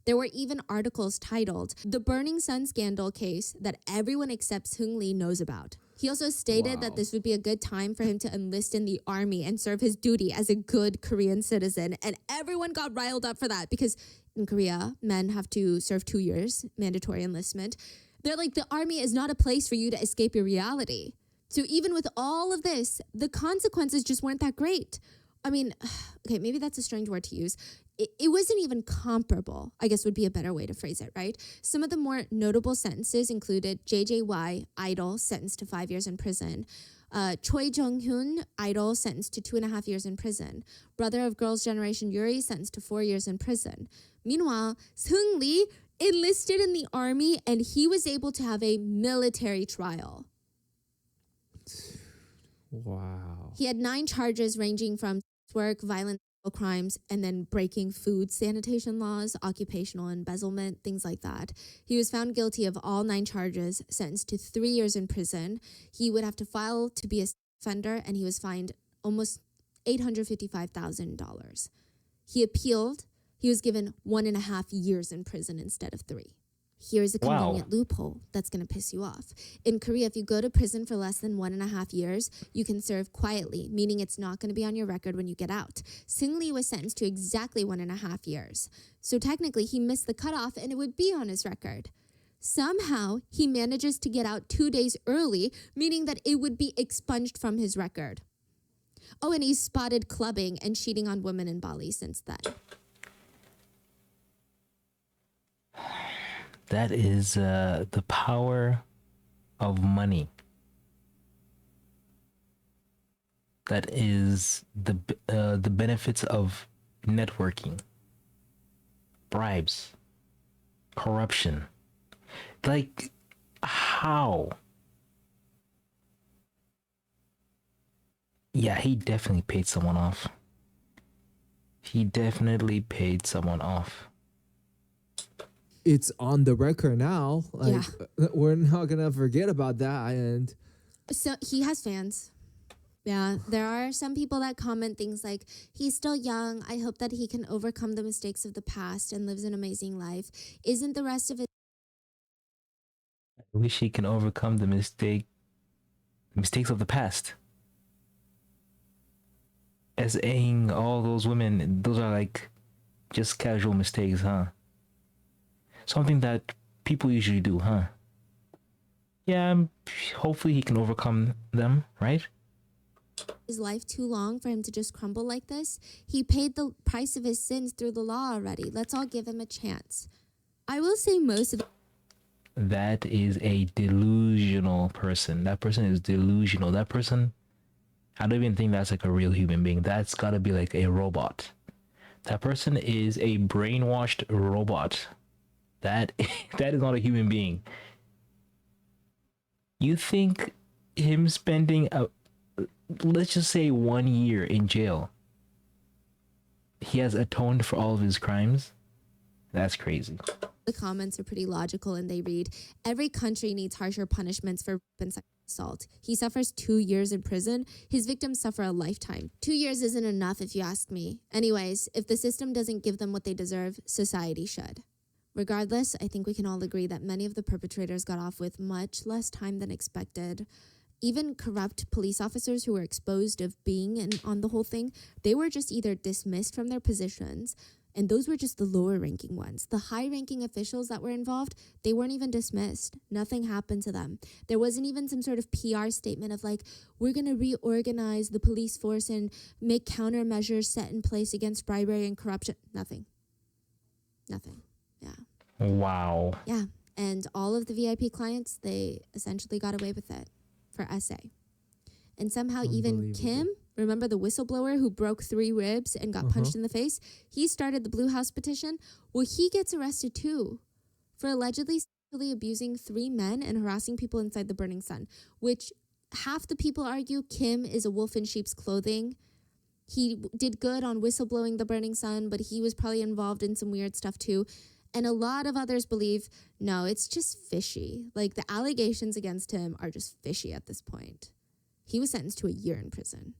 There were even articles titled, The Burning Sun Scandal Case That Everyone Except Seung-lee Knows About. He also stated that this would be a good time for him to enlist in the army and serve his duty as a good Korean citizen. And everyone got riled up for that because in Korea, men have to serve 2 years, mandatory enlistment. They're like, the army is not a place for you to escape your reality. So even with all of this, the consequences just weren't that great. I mean, okay, maybe that's a strange word to use. It wasn't even comparable, I guess would be a better way to phrase it, right? Some of the more notable sentences included JJY, idol, sentenced to 5 years in prison. Choi Jong-hyun, idol, sentenced to 2.5 years in prison. Brother of Girls' Generation Yuri, sentenced to 4 years in prison. Meanwhile, Seung-lee enlisted in the army and he was able to have a military trial. Wow. He had 9 charges ranging from work, violent crimes, and then breaking food sanitation laws, occupational embezzlement, things like that. He was found guilty of all 9 charges, sentenced to 3 years in prison. He would have to file to be a offender, and he was fined almost $855,000. He appealed. He was given 1.5 years in prison instead of 3. Here's a convenient loophole that's going to piss you off. In Korea, if you go to prison for less than 1.5 years, you can serve quietly, meaning it's not going to be on your record when you get out. Seung-lee was sentenced to exactly 1.5 years. So technically, he missed the cutoff and it would be on his record. Somehow, he manages to get out 2 days early, meaning that it would be expunged from his record. Oh, and he's spotted clubbing and cheating on women in Bali since then. That is the power of money. That is the benefits of networking, bribes, corruption. Like, how? Yeah, he definitely paid someone off. He definitely paid someone off. It's on the record now. We're not gonna forget about that. And so he has fans. Yeah, there are some people that comment things like, he's still young. I hope that he can overcome the mistakes of the past and lives an amazing life. Isn't the rest of it? I wish he can overcome the mistakes of the past. As saying all those women, those are like just casual mistakes, huh? Something that people usually do, huh? Yeah, hopefully he can overcome them, right? His life too long for him to just crumble like this? He paid the price of his sins through the law already. Let's all give him a chance. I will say most of That is a delusional person. That person is delusional. That person, I don't even think that's like a real human being. That's gotta be like a robot. That person is a brainwashed robot. That that is not a human being. You think him spending let's just say 1 year in jail, he has atoned for all of his crimes? That's crazy. the comments are pretty logical and they read, every country needs harsher punishments for rape and sexual assault. He suffers 2 years in prison. His victims suffer a lifetime. 2 years isn't enough if you ask me. Anyways, if the system doesn't give them what they deserve, society should. Regardless, I think we can all agree that many of the perpetrators got off with much less time than expected. Even corrupt police officers who were exposed of being in on the whole thing, they were just either dismissed from their positions, and those were just the lower ranking ones. The high ranking officials that were involved, they weren't even dismissed. Nothing happened to them. There wasn't even some sort of PR statement of like, we're going to reorganize the police force and make countermeasures set in place against bribery and corruption. Nothing. Yeah. Wow. Yeah. And all of the VIP clients, they essentially got away with it for SA. And somehow even Kim, remember the whistleblower who broke 3 ribs and got punched in the face? He started the Blue House petition. Well, he gets arrested too for allegedly sexually abusing 3 men and harassing people inside the Burning Sun, which half the people argue Kim is a wolf in sheep's clothing. He did good on whistleblowing the Burning Sun, but he was probably involved in some weird stuff too. And a lot of others believe, no, it's just fishy. Like the allegations against him are just fishy at this point. He was sentenced to a year in prison,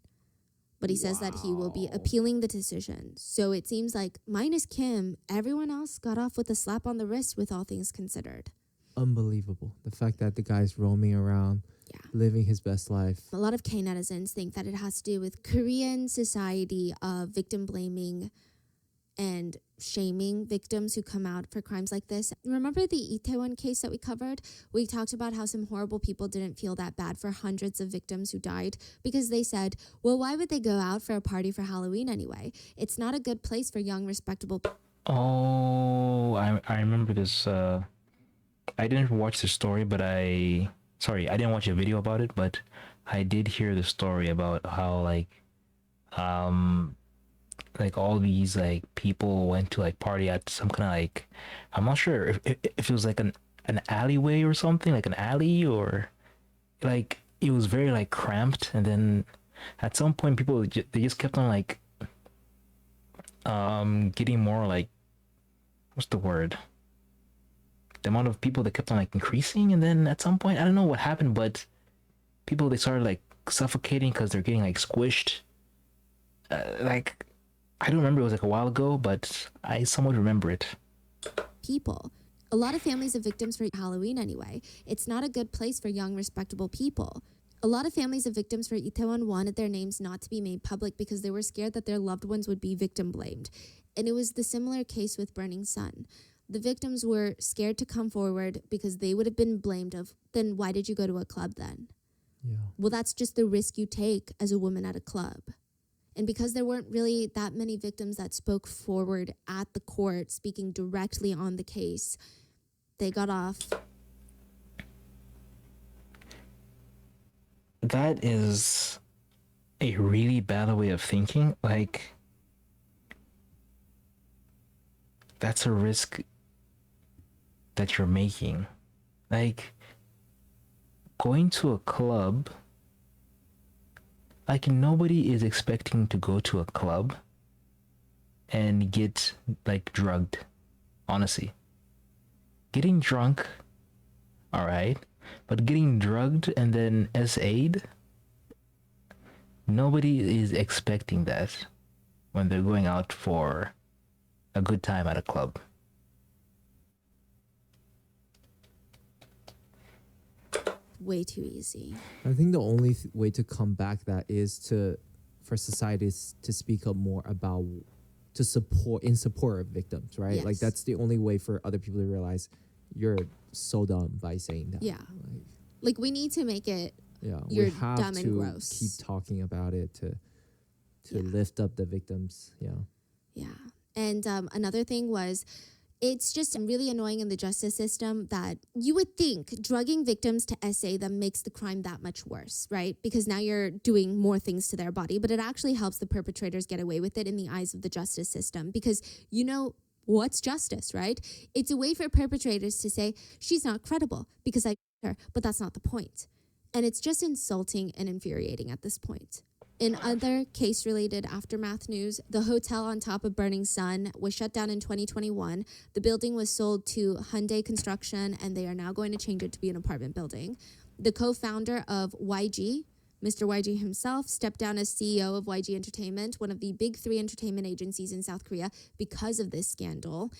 but he says that he will be appealing the decision. So it seems like minus Kim, everyone else got off with a slap on the wrist with all things considered. Unbelievable. The fact that the guy's roaming around, living his best life. A lot of K netizens think that it has to do with Korean society of victim blaming and shaming victims who come out for crimes like this. Remember the Itaewon case that we covered? We talked about how some horrible people didn't feel that bad for hundreds of victims who died because they said, well, why would they go out for a party for Halloween anyway? It's not a good place for young, respectable people. Oh, I remember this. I didn't watch the story, but I didn't watch a video about it, but I did hear the story about how like all these like people went to like party at some kind of like, I'm not sure if it was like an alleyway or something, like an alley, or like it was very like cramped, and then at some point people they just kept on like getting more like, what's the word, the amount of people that kept on like increasing, and then at some point I don't know what happened, but people, they started like suffocating because they're getting like squished. Like I don't remember, it was like a while ago, but I somewhat remember it. People. A lot of families of victims for Halloween anyway. It's not a good place for young, respectable people. A lot of families of victims for Itaewon wanted their names not to be made public because they were scared that their loved ones would be victim blamed. And it was the similar case with Burning Sun. The victims were scared to come forward because they would have been blamed of, then why did you go to a club then? Yeah. Well, that's just the risk you take as a woman at a club. And because there weren't really that many victims that spoke forward at the court, speaking directly on the case, they got off. That is a really bad way of thinking. Like, that's a risk that you're making. Like, going to a club, like nobody is expecting to go to a club and get like drugged. Honestly, getting drunk, all right, but getting drugged and then SA'd, nobody is expecting that when they're going out for a good time at a club. Way too easy. I think the only way to combat that is for societies to speak up more about in support of victims, right? Yes. Like that's the only way for other people to realize, you're so dumb by saying that. Yeah. Like we need to make it Yeah, You're we have dumb and to gross. keep talking about it to Yeah. lift up the victims. Yeah. Yeah. And another thing was, it's just really annoying in the justice system that you would think drugging victims to essay them makes the crime that much worse, right? Because now you're doing more things to their body, but it actually helps the perpetrators get away with it in the eyes of the justice system because you know what's justice, right? It's a way for perpetrators to say, she's not credible because I her, but that's not the point. And it's just insulting and infuriating at this point. In other case-related aftermath news, the hotel on top of Burning Sun was shut down in 2021. The building was sold to Hyundai Construction, and they are now going to change it to be an apartment building. The co-founder of YG, Mr. YG himself, stepped down as CEO of YG Entertainment, one of the big 3 entertainment agencies in South Korea, because of this scandal.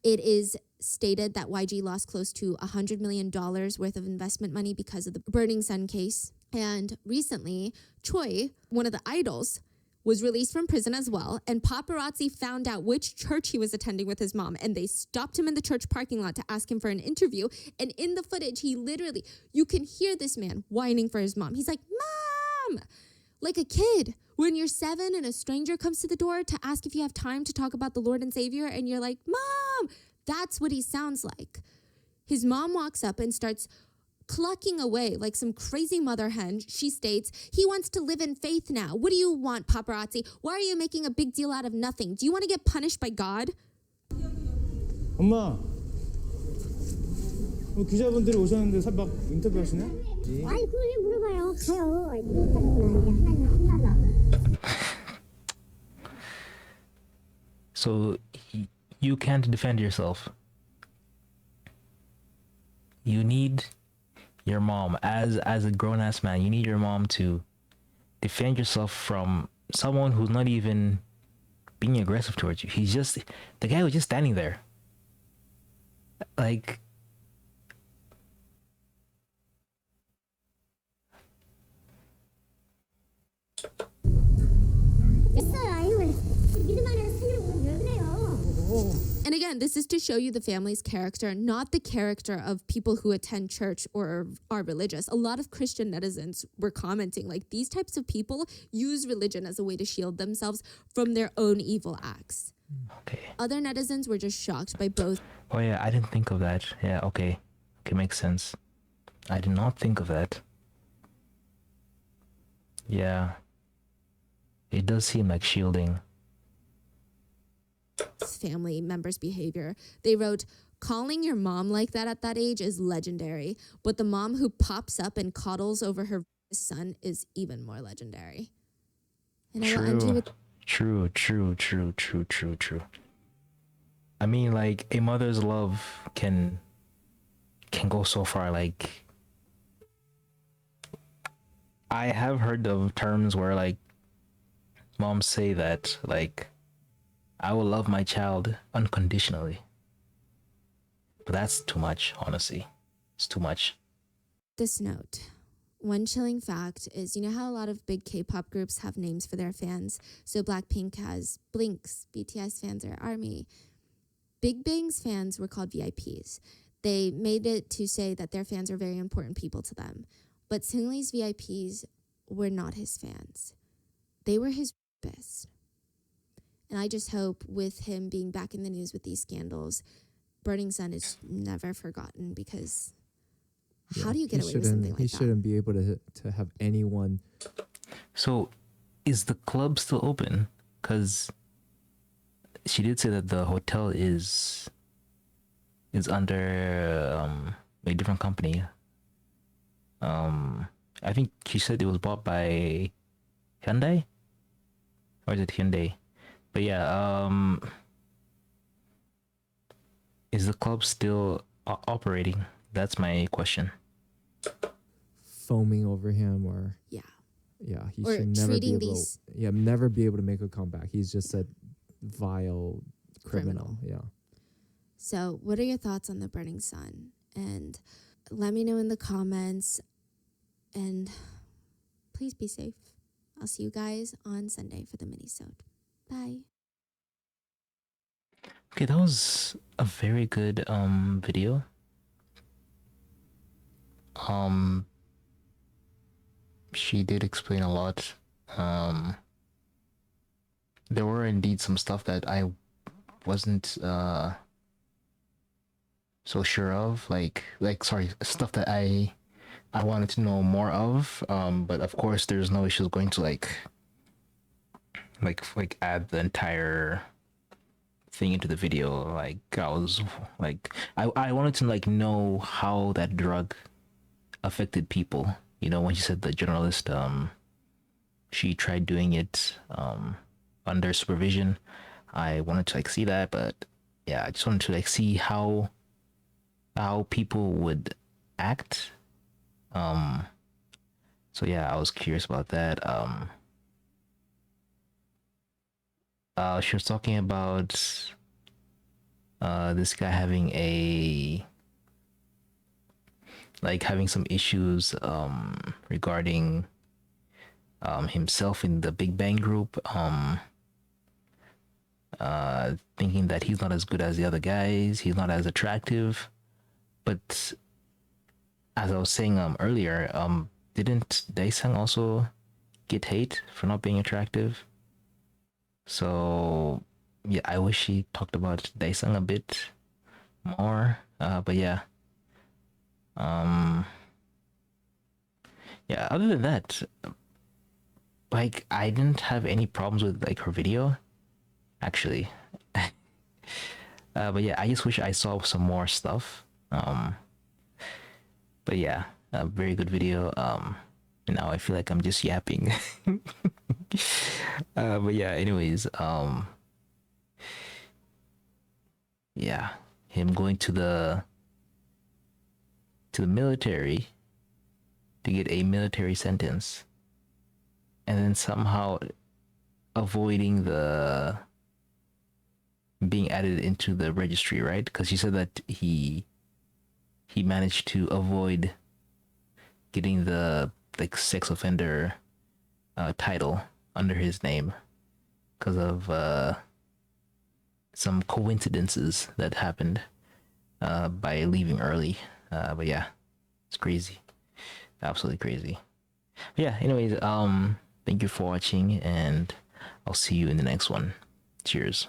It is stated that YG lost close to $100 million worth of investment money because of the Burning Sun case. And recently, Choi, one of the idols, was released from prison as well. And paparazzi found out which church he was attending with his mom. And they stopped him in the church parking lot to ask him for an interview. And in the footage, he literally, you can hear this man whining for his mom. He's like, Mom! Like a kid. When you're 7 and a stranger comes to the door to ask if you have time to talk about the Lord and Savior. And you're like, Mom! That's what he sounds like. His mom walks up and starts clucking away like some crazy mother hen. She states, he wants to live in faith now. What do you want, paparazzi? Why are you making a big deal out of nothing? Do you want to get punished by God? 엄마, 기자분들이 오셨는데 막 인터뷰 하시네? 아니 그걸 왜 물어봐요? 가요. 하나도. So you can't defend yourself. You need your mom as a grown-ass man. You need your mom to defend yourself from someone who's not even being aggressive towards you. He's just, the guy was just standing there. Like, And again, this is to show you the family's character, not the character of people who attend church or are religious. A lot of Christian netizens were commenting like these types of people use religion as a way to shield themselves from their own evil acts. okay. Other netizens were just shocked by both. Oh yeah, I didn't think of that. Yeah, okay. Okay, makes sense. I did not think of that. Yeah. It does seem like shielding. Family members' behavior. They wrote, calling your mom like that at that age is legendary, but the mom who pops up and coddles over her son is even more legendary. And I will end you with True. I mean, like, a mother's love can go so far. Like, I have heard of terms where, like, moms say that, like, I will love my child unconditionally. But that's too much, honestly. It's too much. this note. One chilling fact is, you know how a lot of big K-pop groups have names for their fans? So Blackpink has Blinks, BTS fans are ARMY. Big Bang's fans were called VIPs. They made it to say that their fans are very important people to them. But Seungri's VIPs were not his fans. They were his best. And I just hope with him being back in the news with these scandals, Burning Sun is never forgotten, because how do you get away with something like he that? shouldn't be able to have anyone. So, is the club still open? Because she did say that the hotel is under a different company. I think she said it was bought by Hyundai, or is it Hyundai? But yeah, is the club still operating? That's my question. Foaming over him, or Yeah. he Or should never be treating able. these- Never be able to make a comeback. He's just a vile criminal. Yeah. So what are your thoughts on the Burning Sun? And let me know in the comments. And please be safe. I'll see you guys on Sunday for the mini-sode. Bye. Okay, that was a very good video. she did explain a lot. There were indeed some stuff that I wasn't so sure of, like sorry, stuff that I wanted to know more of. But of course there's no issue going to like add the entire thing into the video. Like I was like I wanted to like know how that drug affected people. You know, when she said the journalist she tried doing it under supervision, I wanted to like see that. But yeah, I just wanted to like see how people would act. So yeah, I was curious about that. She was talking about this guy having some issues regarding himself in the Big Bang Group, thinking that he's not as good as the other guys, he's not as attractive. But as I was saying earlier, didn't Daesung also get hate for not being attractive? So yeah, I wish he talked about Daesung a bit more. But yeah. Yeah, other than that, like I didn't have any problems with like her video, actually. But yeah, I just wish I saw some more stuff. But yeah, a very good video. Now I feel like I'm just yapping. But yeah, anyways, yeah, him going to the military to get a military sentence, and then somehow avoiding the being added into the registry, right? Because he said that he managed to avoid getting the like sex offender title under his name because of some coincidences that happened by leaving early. But yeah, it's crazy, absolutely crazy. But yeah, anyways, thank you for watching, and I'll see you in the next one. Cheers.